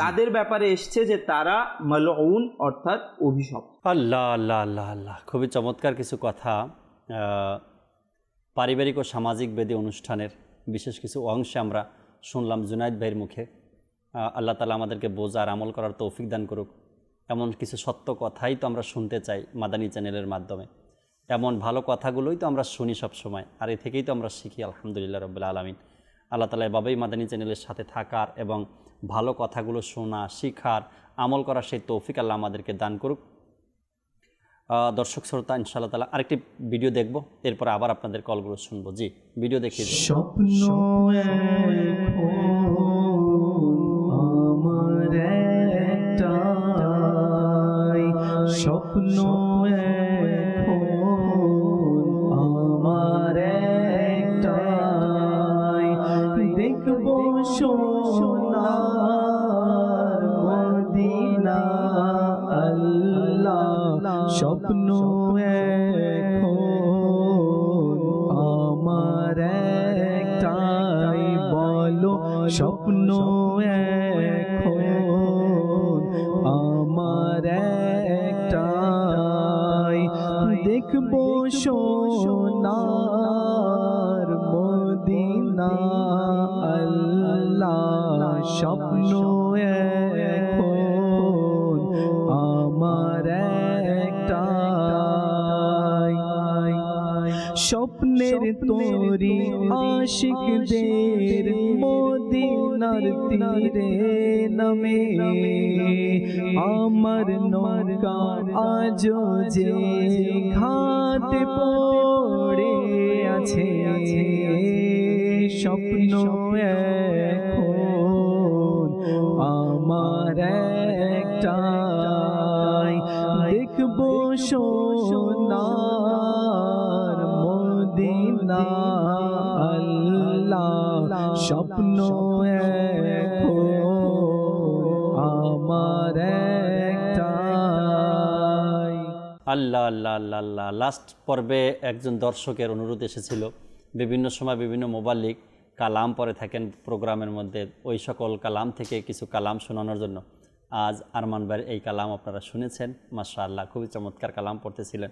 তাদের ব্যাপারে এসছে যে তারা মালউন অর্থাৎ অভিশপ্ত। আল্লাহ আল্লাহ আল্লাহ আল্লাহ, খুবই চমৎকার কিছু কথা পারিবারিক ও সামাজিক বেদী অনুষ্ঠানের বিশেষ কিছু অংশে আমরা শুনলাম জুনায়েদ ভাইয়ের মুখে। আল্লাহ তাআলা আমাদেরকে বোঝার আমল করার তৌফিক দান করুক। এমন কিছু সত্য কথাই তো আমরা শুনতে চাই মাদানী চ্যানেলের মাধ্যমে, এমন ভালো কথাগুলোই তো আমরা শুনি সব সময়, আর এ থেকেই তো আমরা শিখি আলহামদুলিল্লাহ রাব্বিল আলামিন। আল্লাহ তাআলা এভাবেই মাদানী চ্যানেলের সাথে থাকার এবং ভালো কথাগুলো শোনা, শিখার, আমল করার সেই তৌফিক আল্লাহ আমাদেরকে দান করুক। দর্শক শ্রোতা, ইনশাআল্লাহ তাআলা আরেকটি ভিডিও দেখব, এরপর আবার আপনাদের কলগুলো শুনবো। জি, ভিডিও দেখিয়ে দিন। স্বপ্ন আমার একটাই, স্বপ্ন আমার একটাই, দেখব সোনার মদিনা আল্লাহ। স্বপ্ন আমার একটাই, বলো স্বপ্ন আমার একটাই, দেখব সোনার মদিনা আল্লাহ। স্বপ্ন আমার একটাই, স্বপ্নের তোরি আশিকদের মদিনার তীরে নামে আমার নৌকা আজো যে ঘাটে পড়ে আছে স্বপ্ন এখন আমার একটাই দেখবো সোনার মদিনা আল্লাহ স্বপ্ন এখন আমার একটাই। আল্লাহ আল্লাহ আল্লাহ আল্লাহ। লাস্ট পর্বে একজন দর্শকের অনুরোধ এসেছিল, বিভিন্ন সময় বিভিন্ন মোবাল্লিগ কালাম পড়ে থাকেন প্রোগ্রামের মধ্যে, ওই সকল কালাম থেকে কিছু কালাম শোনানোর জন্য। আজ আরমান ভাইয়ের এই কালাম আপনারা শুনেছেন, মাশাআল্লাহ খুবই চমৎকার কালাম পড়তেছিলেন।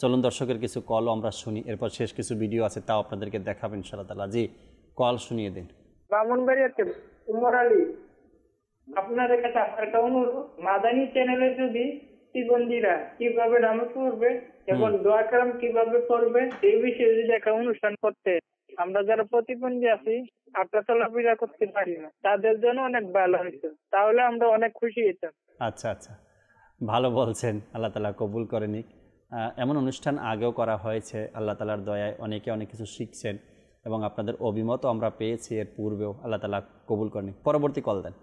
চলুন দর্শকের কিছু কলও আমরা শুনি, এরপর শেষ কিছু ভিডিও আছে তাও আপনাদেরকে দেখাবেন ইনশাআল্লাহ তাআলা। জি, কল শুনিয়ে দিন। ব্রাহ্মণবাড়িয়াতে উমর আলী, আপনার কাছে একটা অনুরোধ, মাদানী চ্যানেলে যদি প্রতিবন্ধীরা কিভাবে নামাজ পড়বে এবং দোয়া কালাম কিভাবে পড়বে এই বিষয়ে যদি একটা অনুষ্ঠান করতে, আমরা যারা প্রতিবন্ধী আছি হাঁটা চলাফেরা করতে পারি না, তাদের জন্য অনেক ভালো হয়েছে, তাহলে আমরা অনেক খুশি হতাম। আচ্ছা আচ্ছা, ভালো বলছেন, আল্লাহ তাআলা কবুল করে নিক। এমন অনুষ্ঠান আগেও করা হয়েছে, আল্লাহ তাআলার দয়ায় অনেকে অনেক কিছু শিখছেন এবং আপনাদের অভিমতও আমরা পেয়েছি এর পূর্বেও, আল্লাহ তাআলা কবুল করে নিক। পরবর্তী কল দেন।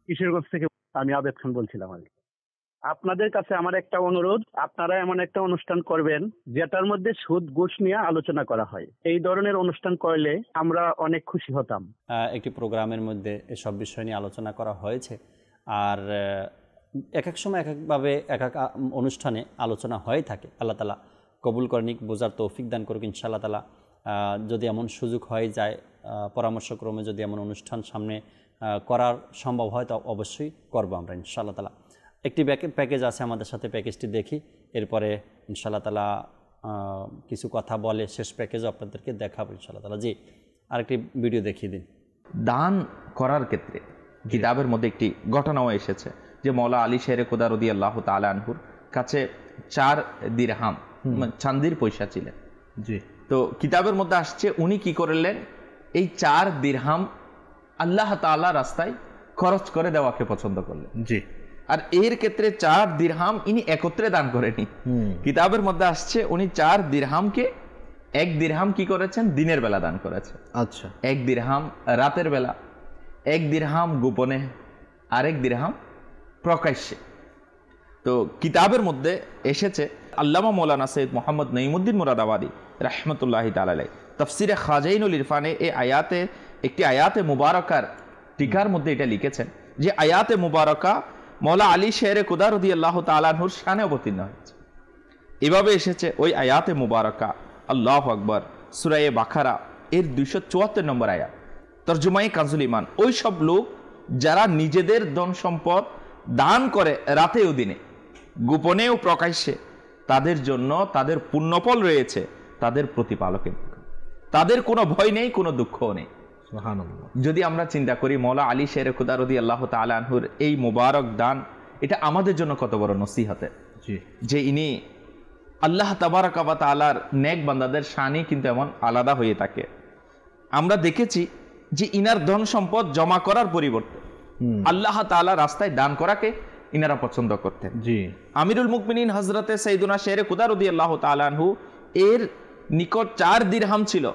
কিশোরগঞ্জ থেকে আমি আবেদ খান বলছিলাম। আপনাদের কাছে আমার একটা অনুরোধ, আপনারা এমন একটা অনুষ্ঠান করবেন যেটার মধ্যে সুদ ঘুষ নিয়ে আলোচনা করা হয়। এই ধরনের অনুষ্ঠান করলে আমরা অনেক খুশি হতাম। একটি প্রোগ্রামের মধ্যে এসব বিষয় নিয়ে আলোচনা করা হয়েছে, আর এক এক সময় এক একভাবে এক এক অনুষ্ঠানে আলোচনা হয়ে থাকে। আল্লাহ তাআলা কবুল করে নিক, বোঝার তৌফিক দান করুক ইনশাআল্লাহ তাআলা। যদি এমন সুযোগ হয়ে যায়, পরামর্শক্রমে যদি এমন অনুষ্ঠান সামনে করার সম্ভব হয় তো অবশ্যই করবো আমরা ইনশাআল্লাহ তাআলা। একটি প্যাকেজ আছে আমাদের সাথে, প্যাকেজটি দেখি, এরপরে ইনশাআল্লাহ তাআলা কিছু কথা বলে শেষ প্যাকেজও আপনাদেরকে দেখাবো ইনশাআল্লাহ তাআলা। জি, আরেকটি ভিডিও দেখিয়ে দিন। দান করার ক্ষেত্রে কিতাবের মধ্যে একটি ঘটনাও এসেছে যে মওলা আলী শের খোদা রাদিয়াল্লাহু তাআলা আনহুর কাছে 4 দিরহাম চাঁদির পয়সা ছিলেন। জি, তো কিতাবের মধ্যে আসছে উনি কি করলেন, এই 4 দিরহাম আল্লাহ তাআলা রাস্তায় খরচ করে দেওয়াকে পছন্দ করলেন। জি, আর এর ক্ষেত্রে 4 দিরহাম ইনি একত্রে দান করেনি। কিতাবের মধ্যে আসছে উনি 4 দিরহামকে, 1 দিরহাম কি করেছেন, দিনের বেলা দান করেছে। আচ্ছা, 1 দিরহাম রাতের বেলা, 1 দিরহাম গোপনে, আর 1 দিরহাম প্রকাশ্যে। তো কিতাবের মধ্যে এসেছে, আল্লামা মৌলানা সৈয়দ মোহাম্মদ নঈমুদ্দিন মুরাদাবাদী রাহমাতুল্লাহি তাআলা আলাইহি তাফসিরে খাজাইনুল ইরফানে এই আয়াতে, একটি আয়াতে মুবারকার টিকার মধ্যে এটা লিখেছেন যে আয়াতে মুবারকা মওলা আলী শেরে খোদা রাদিয়াল্লাহু তাআলা আনহুর শানে অবতীর্ণ হয়েছে। এভাবে এসেছে ওই আয়াতে মুবারকা, আল্লাহু আকবার, সূরা বাকারা এর 274 নম্বর আয়াত, তরজমায়ে কানজুল ঈমান। ওই সব লোক যারা নিজেদের ধন সম্পদ দান করে রাতে ও দিনে, গোপনে ও প্রকাশ্যে, তাদের জন্য তাদের পুণ্যফল রয়েছে তাদের প্রতিপালকের, তাদের কোনো ভয় নেই, কোনো দুঃখও নেই। যদি আমরা চিন্তা করি মওলা আলী শেরে খোদা রাদিয়াল্লাহু তাআলা আনহুর এই মুবারক দান, এটা আমাদের জন্য কত বড় নসিহতের, যে ইনি আল্লাহ তাবারাকা ওয়া তাআলার নেক বান্দাদের শানই কিন্তু এমন আলাদা হয়ে থাকে। আমরা দেখেছি যে ইনার ধন সম্পদ জমা করার পরিবর্তে আল্লাহ তাআলা রাস্তায় দান করাকে ইনারা পছন্দ করতেন। জি, আমিরুল মুকমিনিন হযরতে সাইয়্যিদুনা শেরে খোদা রাদিয়াল্লাহু তাআলা আনহু এর নিকট 4 দিরহাম ছিল,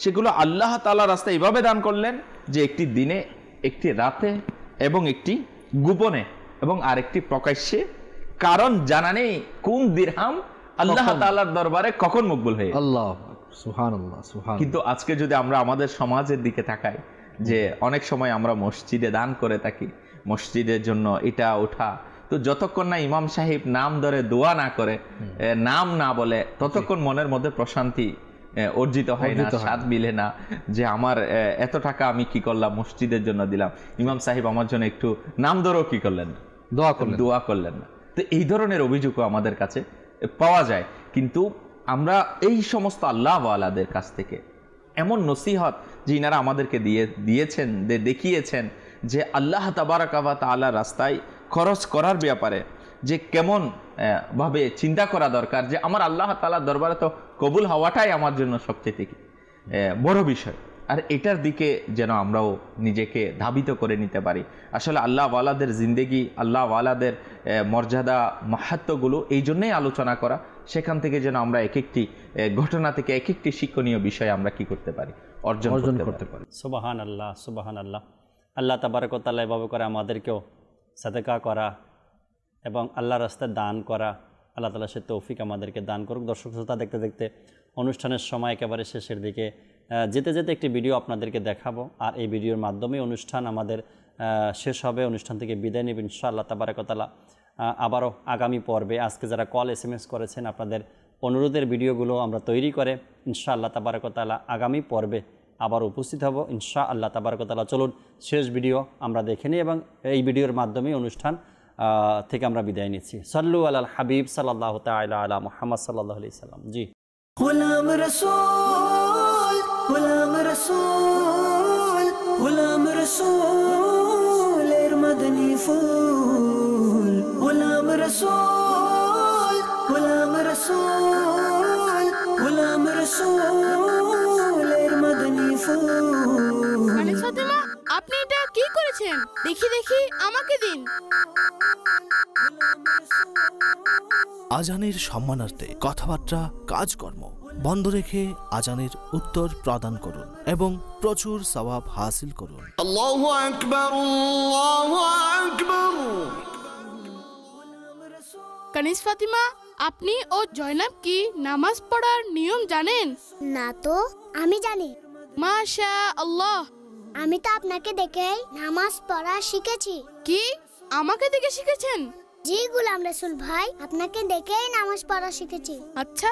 সেগুলো আল্লাহ তাআলা রাস্তায় এভাবে দান করলেন যে একটি দিনে, একটি রাতে এবং একটি গোপনে এবং আরেকটি প্রকাশ্যে, কারণ জানা নেই কোন দিরহাম আল্লাহ তাআলার দরবারে কখন মকবুল হয়ে। আল্লাহ সুবহানাল্লাহ সুবহানাল্লাহ। কিন্তু আজকে যদি আমরা আমাদের সমাজের দিকে তাকাই, যে অনেক সময় আমরা মসজিদে দান করে থাকি, মসজিদের জন্য এটা ওঠা, তো যতক্ষণ না ইমাম সাহেব নাম ধরে দোয়া না করে, নাম না বলে, ততক্ষণ মনের মধ্যে প্রশান্তি অর্জিত হয় না, স্বাদ মিলে না, যে আমার এত টাকা আমি কি করলাম, মসজিদের জন্য দিলাম, ইমাম সাহেব আমার জন্য একটু নাম ধরেও কি করলেন, দোয়া করলেন না। তো এই ধরনের অভিযোগও আমাদের কাছে পাওয়া যায়। কিন্তু আমরা এই সমস্ত আল্লাহ ওয়ালাদের কাছ থেকে এমন নসিহত যে ইনারা আমাদেরকে দিয়েছেন, দেখিয়েছেন যে আল্লাহ তাবারাকা ওয়া তাআলা রাস্তায় খরচ করার ব্যাপারে যে কেমন ভাবে চিন্তা করা দরকার, যে আমার আল্লাহ তাআলার দরবারে তো কবুল হওয়াটাই আমার জন্য সবচেয়ে বড় বিষয়। আর এটার দিকে যেন আমরাও নিজেকে ধাবিত করে নিতে পারি। আসলে আল্লাহওয়ালাদের জিন্দেগি, আল্লাহওয়ালাদের মর্যাদা মাহাত্ম্যগুলো এই জন্যই আলোচনা করা, সেখান থেকে যেন আমরা এক একটি ঘটনা থেকে এক একটি শিক্ষণীয় বিষয় আমরা কি করতে পারি, অর্জন করতে পারি। সুবহান আল্লাহ, সুবহান আল্লাহ। আল্লাহ তাবারক ওয়া তাআলা এভাবে করে আমাদেরকেও সাদাকা করা এবং আল্লাহর রাস্তায় দান করা, আল্লাহ তাআলা সে তৌফিক আমাদেরকে দান করুক। দর্শক শ্রোতা, দেখতে দেখতে অনুষ্ঠানের সময় একেবারে শেষের দিকে, যেতে যেতে একটি ভিডিও আপনাদেরকে দেখাবো, আর এই ভিডিওর মাধ্যমে অনুষ্ঠান আমাদের শেষ হবে। অনুষ্ঠান থেকে বিদায় নেব ইনশাআল্লাহ তাবারক ওয়া তাআলা। আবারও আগামী পর্বে আজকে যারা কল SMS করেছেন, আপনাদের অনুরোধের ভিডিওগুলো আমরা তৈরি করে ইনশাআল্লাহ তাবারক ওয়া তাআলা আগামী পর্বে আবার উপস্থিত হব ইনশাআল্লাহ তাবারক ওয়া তাআলা। চলুন শেষ ভিডিও আমরা দেখে নিই এবং এই ভিডিওর মাধ্যমে অনুষ্ঠান থেকে আমরা বিদায় নিচ্ছি। সাল্লু আলাল হাবিব সাল্লাল্লাহু তাআলা আলা মুহাম্মদ সাল্লাল্লাহু আলাইহি সাল্লাম। জি, গোলাম রাসূল, গোলাম রাসূল, গোলাম রাসূলের মদনী ফুল, গোলাম রাসূল, গোলাম রাসূল, গোলাম রাসূলের মদনী ফুল। আনিস ফাতেমা, আপনি এটা কি করেছেন? দেখি দেখি, আমাকে দিন। আজানের সম্মানার্থে কথাবার্তা, কাজকর্ম বন্ধ রেখে আজানের উত্তর প্রদান করুন এবং প্রচুর সওয়াব হাসিল করুন। আল্লাহু আকবার, আল্লাহু আকবার। কানিস ফাতিমা, আপনি ও জয়নাব কি নামাজ পড়ার নিয়ম জানেন? না তো, আমি জানি। মাশা আল্লাহ। আমি তো আপনাকে দেখে নামাজ পড়া শিখেছি। কি আমাকে দেখে শিখেছেন? জি গোলাম রাসূল ভাই, আপনাকে দেখেই নামাজ পড়া শিখেছি। আচ্ছা,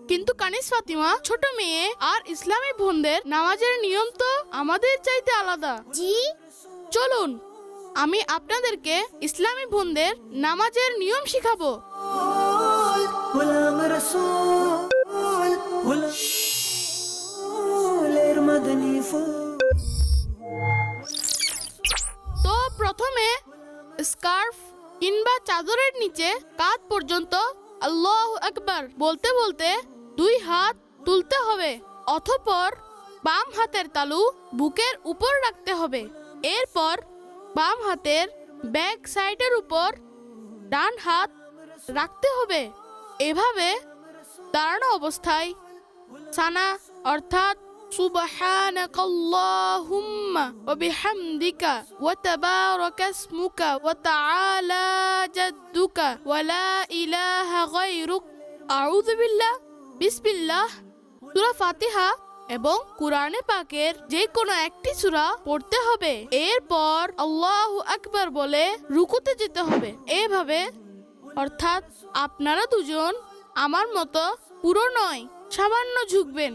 কিন্তু কানিস ফাতিমা, ছোট মেয়ে আর ইসলামী বোনদের নামাজের নিয়ম তো আমাদের চাইতে আলাদা। জি, চলুন আমি আপনাদেরকে ইসলামী বোনদের নামাজের নিয়ম শিখাবো। গোলাম রাসূল, গোলামের মদনী ফুল। তো প্রথমে স্কার্ফ কিংবা চাদরের নিচে কাঁধ পর্যন্ত আল্লাহু আকবার বলতে বলতে 2 হাত তুলতে হবে, অতঃপর বাম হাতের তালু বুকের উপর রাখতে হবে। এরপর বাম হাতের ব্যাক সাইডের উপর ডান হাত রাখতে হবে। এভাবে দাঁড়ানো অবস্থায় সানা অর্থাৎ সুবহানাকাল্লাহুম্মা ওয়া বিহামদিকা ওয়া তাবারাকা ইসমুকা ওয়া তাআলা জাদ্দুকা ওয়া লা ইলাহা গায়রুক, আউযু বিল্লাহ, বিসমিল্লাহ, সূরা ফাতিহা এবং কুরআনে পাকের যে কোনো একটি সূরা পড়তে হবে। এরপর আল্লাহু আকবার বলে রুকুতে যেতে হবে। এভাবে, অর্থাৎ আপনারা দুজন আমার মতো পুরো নয়, সামান্য ঝুঁকবেন।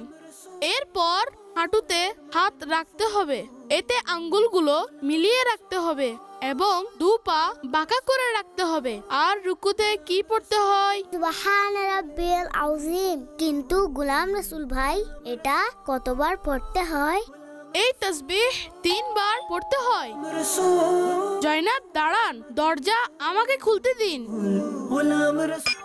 এরপর হাঁটুতে হাত রাখতে হবে, এতে আঙ্গুলগুলো মিলিয়ে রাখতে হবে এবং 2 পা বাঁকা করে রাখতে হবে। আর রুকুতে কি পড়তে হয়? সুবহান রাব্বিল আযীম। কিন্তু গোলাম রাসূল ভাই, এটা কতবার পড়তে হয়? এই তাসবিহ 3 বার পড়তে হয়। জয়নাব দাঁড়ান, দরজা আমাকে খুলতে দিন। গোলাম রাসূল।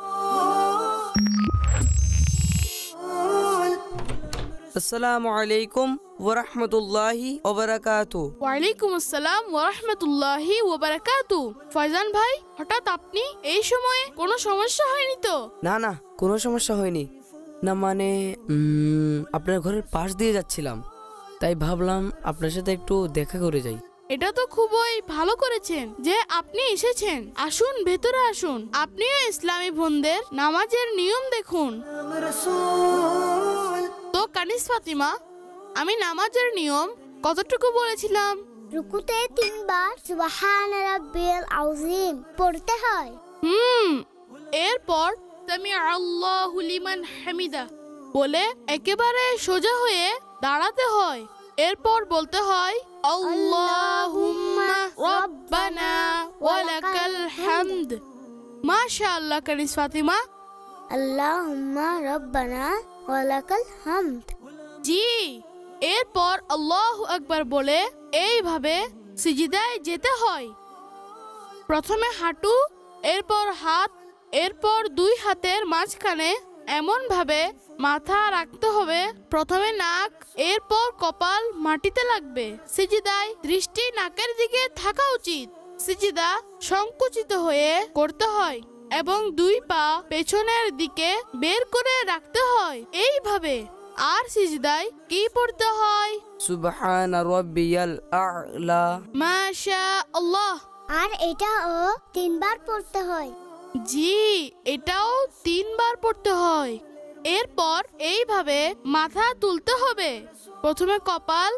আসসালামু আলাইকুম ওয়া রাহমাতুল্লাহি ওয়া বারাকাতুহু। ওয়া আলাইকুম আসসালাম ওয়া রাহমাতুল্লাহি ওয়া বারাকাতুহু। ফয়জান ভাই, হঠাৎ আপনি এই সময়ে কোনো সমস্যা হয়নি তো? না না, কোনো সমস্যা হয়নি। না মানে আপনার ঘরের পাশ দিয়ে যাচ্ছিলাম, তাই ভাবলাম আপনার সাথে একটু দেখা করে যাই। এটা তো খুবই ভালো করেছেন যে আপনি এসেছেন। আসুন, ভেতরে আসুন, আপনিও ইসলামী বোনদের নামাজের নিয়ম দেখুন। তো কানিস ফাতিমা, আমি নামাজের নিয়ম কতটুকু বলেছিলাম? রুকুতে 3 বার সুবহান রাব্বিল আযীম পড়তে হয়। এরপর সামি আল্লাহু লিমান হামিদা বলে একেবারে সোজা হয়ে দাঁড়াতে হয়। এরপর বলতে হয় আল্লাহুম্মা রাব্বানা ওয়া লাকাল হামদ। মাশাআল্লাহ কানিস ফাতিমা। আল্লাহুম্মা রাব্বানা ওয়া লাকাল হামদ। জি, এরপর আল্লাহু আকবার বলে এইভাবে সিজদায় যেতে হয়। প্রথমে হাঁটু, এরপর হাত, এরপর 2 হাতের মাঝখানে এমন ভাবে মাথা রাখতে হবে, প্রথমে নাক, এরপর কপাল মাটিতে লাগবে। সিজদায় দৃষ্টি নাকের দিকে থাকা উচিত। সিজদা সংকুচিত হয়ে করতে হয় এবং দুই পা পেছনের দিকে বের করে রাখতে হয় এইভাবে। আর সিজদায় কি পড়তে হয়? সুবহান রাব্বিয়াল আ'লা। মাশাআল্লাহ। আর এটাও 3 বার পড়তে হয়। জি, এটাও 3 বার পড়তে হয়। এরপর এইভাবে মাথা তুলতে হবে, প্রথমে কপাল,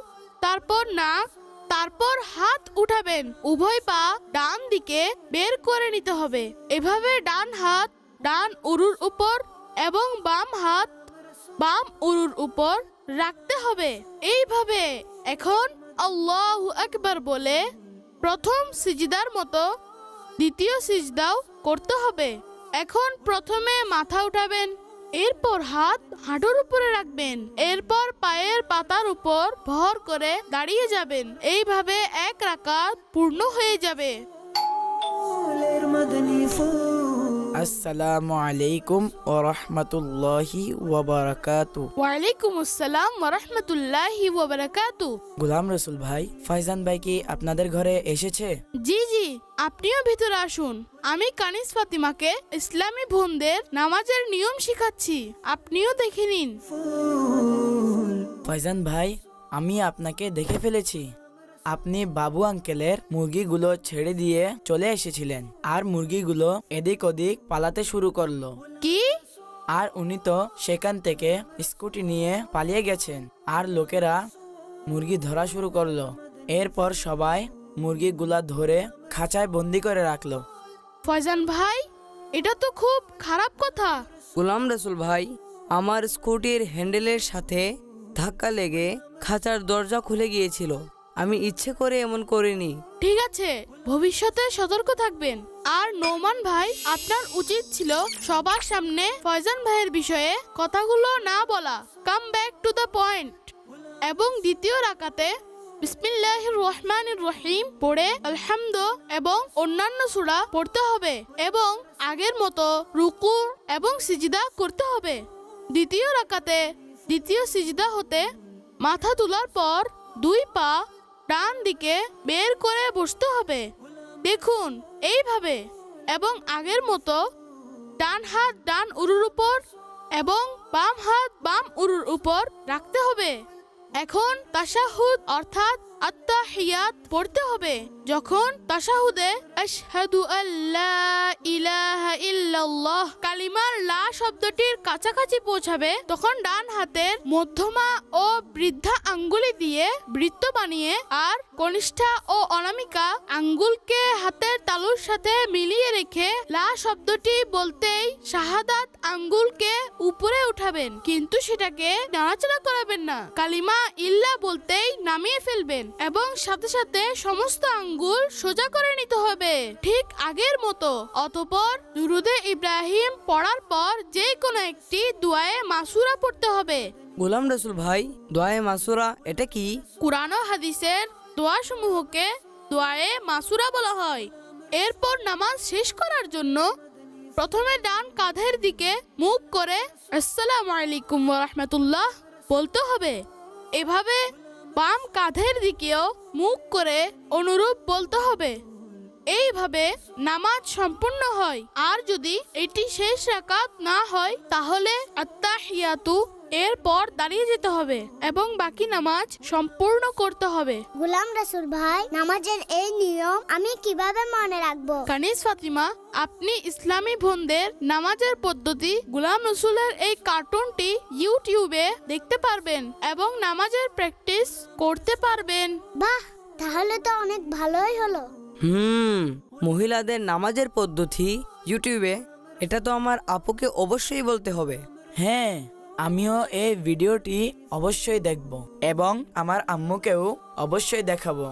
তারপর নাক, তারপর হাত উঠাবেন। উভয় পা ডান দিকে বের করে নিতে হবে। এভাবে ডান হাত ডান উরুর উপর এবং বাম হাত বাম উরুর উপর রাখতে হবে এইভাবে। এখন আল্লাহু আকবার বলে প্রথম সিজদার মতো দ্বিতীয় সিজদাও করতে হবে। এখন প্রথমে মাথা উঠাবেন, এরপর হাত হাঁটুর উপরে রাখবেন, এরপর পায়ের পাতার উপর ভর করে দাঁড়িয়ে যাবেন। এইভাবে 1 রাকাত পূর্ণ হয়ে যাবে। আসসালামু আলাইকুম ওয়া রাহমাতুল্লাহি ওয়া বারাকাতুহু। ওয়া আলাইকুম আসসালাম ওয়া রাহমাতুল্লাহি ওয়া বারাকাতুহু। গোলাম রসুল ভাই, ফাইজান ভাই কি আপনাদের ঘরে এসেছে? জি জি, আপনিও ভিতরে আসুন। আমি কানিস ফাতিমাকে ইসলামী বোনদের নামাজের নিয়ম শেখাচ্ছি, আপনিও দেখে নিন। ফাইজান ভাই, আমি আপনাকে দেখে ফেলেছি। আপনি বাবু আঙ্কেলের মুরগিগুলো ছেড়ে দিয়ে চলে এসেছিলেন, আর মুরগিগুলো এদিক ওদিক পালাতে শুরু করলো। কি? আর উনি তো সেখান থেকে স্কুটি নিয়ে পালিয়ে গেছেন, আর লোকেরা মুরগি ধরা শুরু করলো। এরপর সবাই মুরগিগুলা ধরে খাঁচায় বন্দি করে রাখলো। ফয়জান ভাই, এটা তো খুব খারাপ কথা। গোলাম রসুল ভাই, আমার স্কুটির হ্যান্ডেলের সাথে ধাক্কা লেগে খাঁচার দরজা খুলে গিয়েছিল। আমি ইচ্ছে করে এমন করিনি। ঠিক আছে, ভবিষ্যতে সতর্ক থাকবেন। আর নোমান ভাই, আপনার উচিত ছিল সবার সামনে ফয়জান ভাইয়ের বিষয়ে কথাগুলো না বলা। Come back to the point. এবং দ্বিতীয় রাকাতে বিসমিল্লাহির রহমানির রহিম পড়ে আলহামদু এবং অন্যান্য সূরা পড়তে হবে এবং আগের মতো রুকু এবং সিজদা করতে হবে। দ্বিতীয় রাকাতে দ্বিতীয় সিজদা হতে মাথা তোলার পর 2 পা ডান দিকে বের করে বসতে হবে, দেখুন এইভাবে, এবং আগের মতো ডান হাত ডান উরুর উপর এবং বাম হাত বাম উরুর উপর রাখতে হবে। এখন তাশাহুদ অর্থাৎ আত্তাহিয়াত পড়তে হবে। যখন তাশাহুদে আশহাদু আল্লা ইলাহা ইল্লাল্লাহ কালিমার লা শব্দটির কাছাকাছি পৌঁছাবে, তখন ডান হাতের মধ্যমা ও বৃদ্ধা আঙ্গুলি দিয়ে বৃত্ত বানিয়ে আর কনিষ্ঠা ও অনামিকা আঙ্গুলকে হাতের তালুর সাথে মিলিয়ে রেখে লা শব্দটি বলতেই শাহাদাত আঙ্গুলকে উপরে উঠাবেন, কিন্তু সেটাকে নাড়াচাড়া করাবেন না। কালিমা ইল্লা বলতেই নামিয়ে ফেলবেন এবং সাথে সাথে সমস্ত আঙ্গুল সোজা করে নিতে হবে, ঠিক আগের মতো। অতঃপর দুরুদে ইব্রাহিম পড়ার পর যে কোনো একটি দুআয়ে মাসুরা পড়তে হবে। গোলাম রসুল ভাই, দোয়ায়ে মাসুরা এটা কি? কুরআন ও হাদিসের দোয়া সমূহকে দোয়ায়ে মাসুরা বলা হয়। এরপর নামাজ শেষ করার জন্য প্রথমে ডান কাঁধের দিকে মুখ করে আসসালামু আলাইকুম ওয়া রাহমাতুল্লাহ বলতে হবে। এভাবে বাম কাঁধের দিকেও মুখ করে অনুরূপ বলতে হবে। এইভাবে নামাজ সম্পূর্ণ হয়। আর যদি এটি শেষ রাকাত না হয় তাহলে আত্তাহিয়াতু এরপর দাঁড়িয়ে যেতে হবে এবং বাকি নামাজ সম্পূর্ণ করতে হবে। গোলাম রাসূল ভাই, নামাজের এই নিয়ম আমি কিভাবে মনে রাখবো? কানিস ফাতিমা, আপনি ইসলামী বোনদের নামাজের পদ্ধতি গোলাম রসুলের এই কার্টুনটি ইউটিউবে দেখতে পারবেন এবং নামাজের প্র্যাকটিস করতে পারবেন। বাহ, তাহলে তো অনেক ভালোই হলো। মহিলাদের নামাজের পদ্ধতি ইউটিউবে, এটা তো আমার আপুকে অবশ্যই বলতে হবে। হ্যাঁ, আমিও এই ভিডিওটি অবশ্যই দেখব এবং আমার আম্মুকেও অবশ্যই দেখাবো।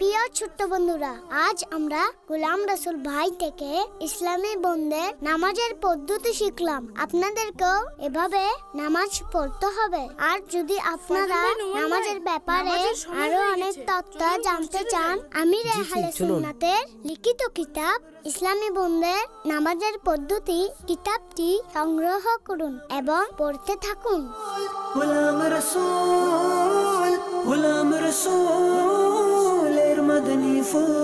প্রিয় ছোট্ট বন্ধুরা, আজ আমরা গোলাম রসুল ভাই থেকে ইসলামী বোনদের নামাজের পদ্ধতি শিখলাম। আপনাদেরকেও এভাবে নামাজ পড়তে হবে। আর যদি আপনারা নামাজের ব্যাপারে আরো অনেক তথ্য জানতে চান, আমির আহলে সুন্নাতের লিখিত কিতাব ইসলামী বোনদের নামাজের পদ্ধতি কিতাবটি সংগ্রহ করুন এবং পড়তে থাকুন। গোলাম রসুল, গোলাম রসুল এর মদনী ফুল।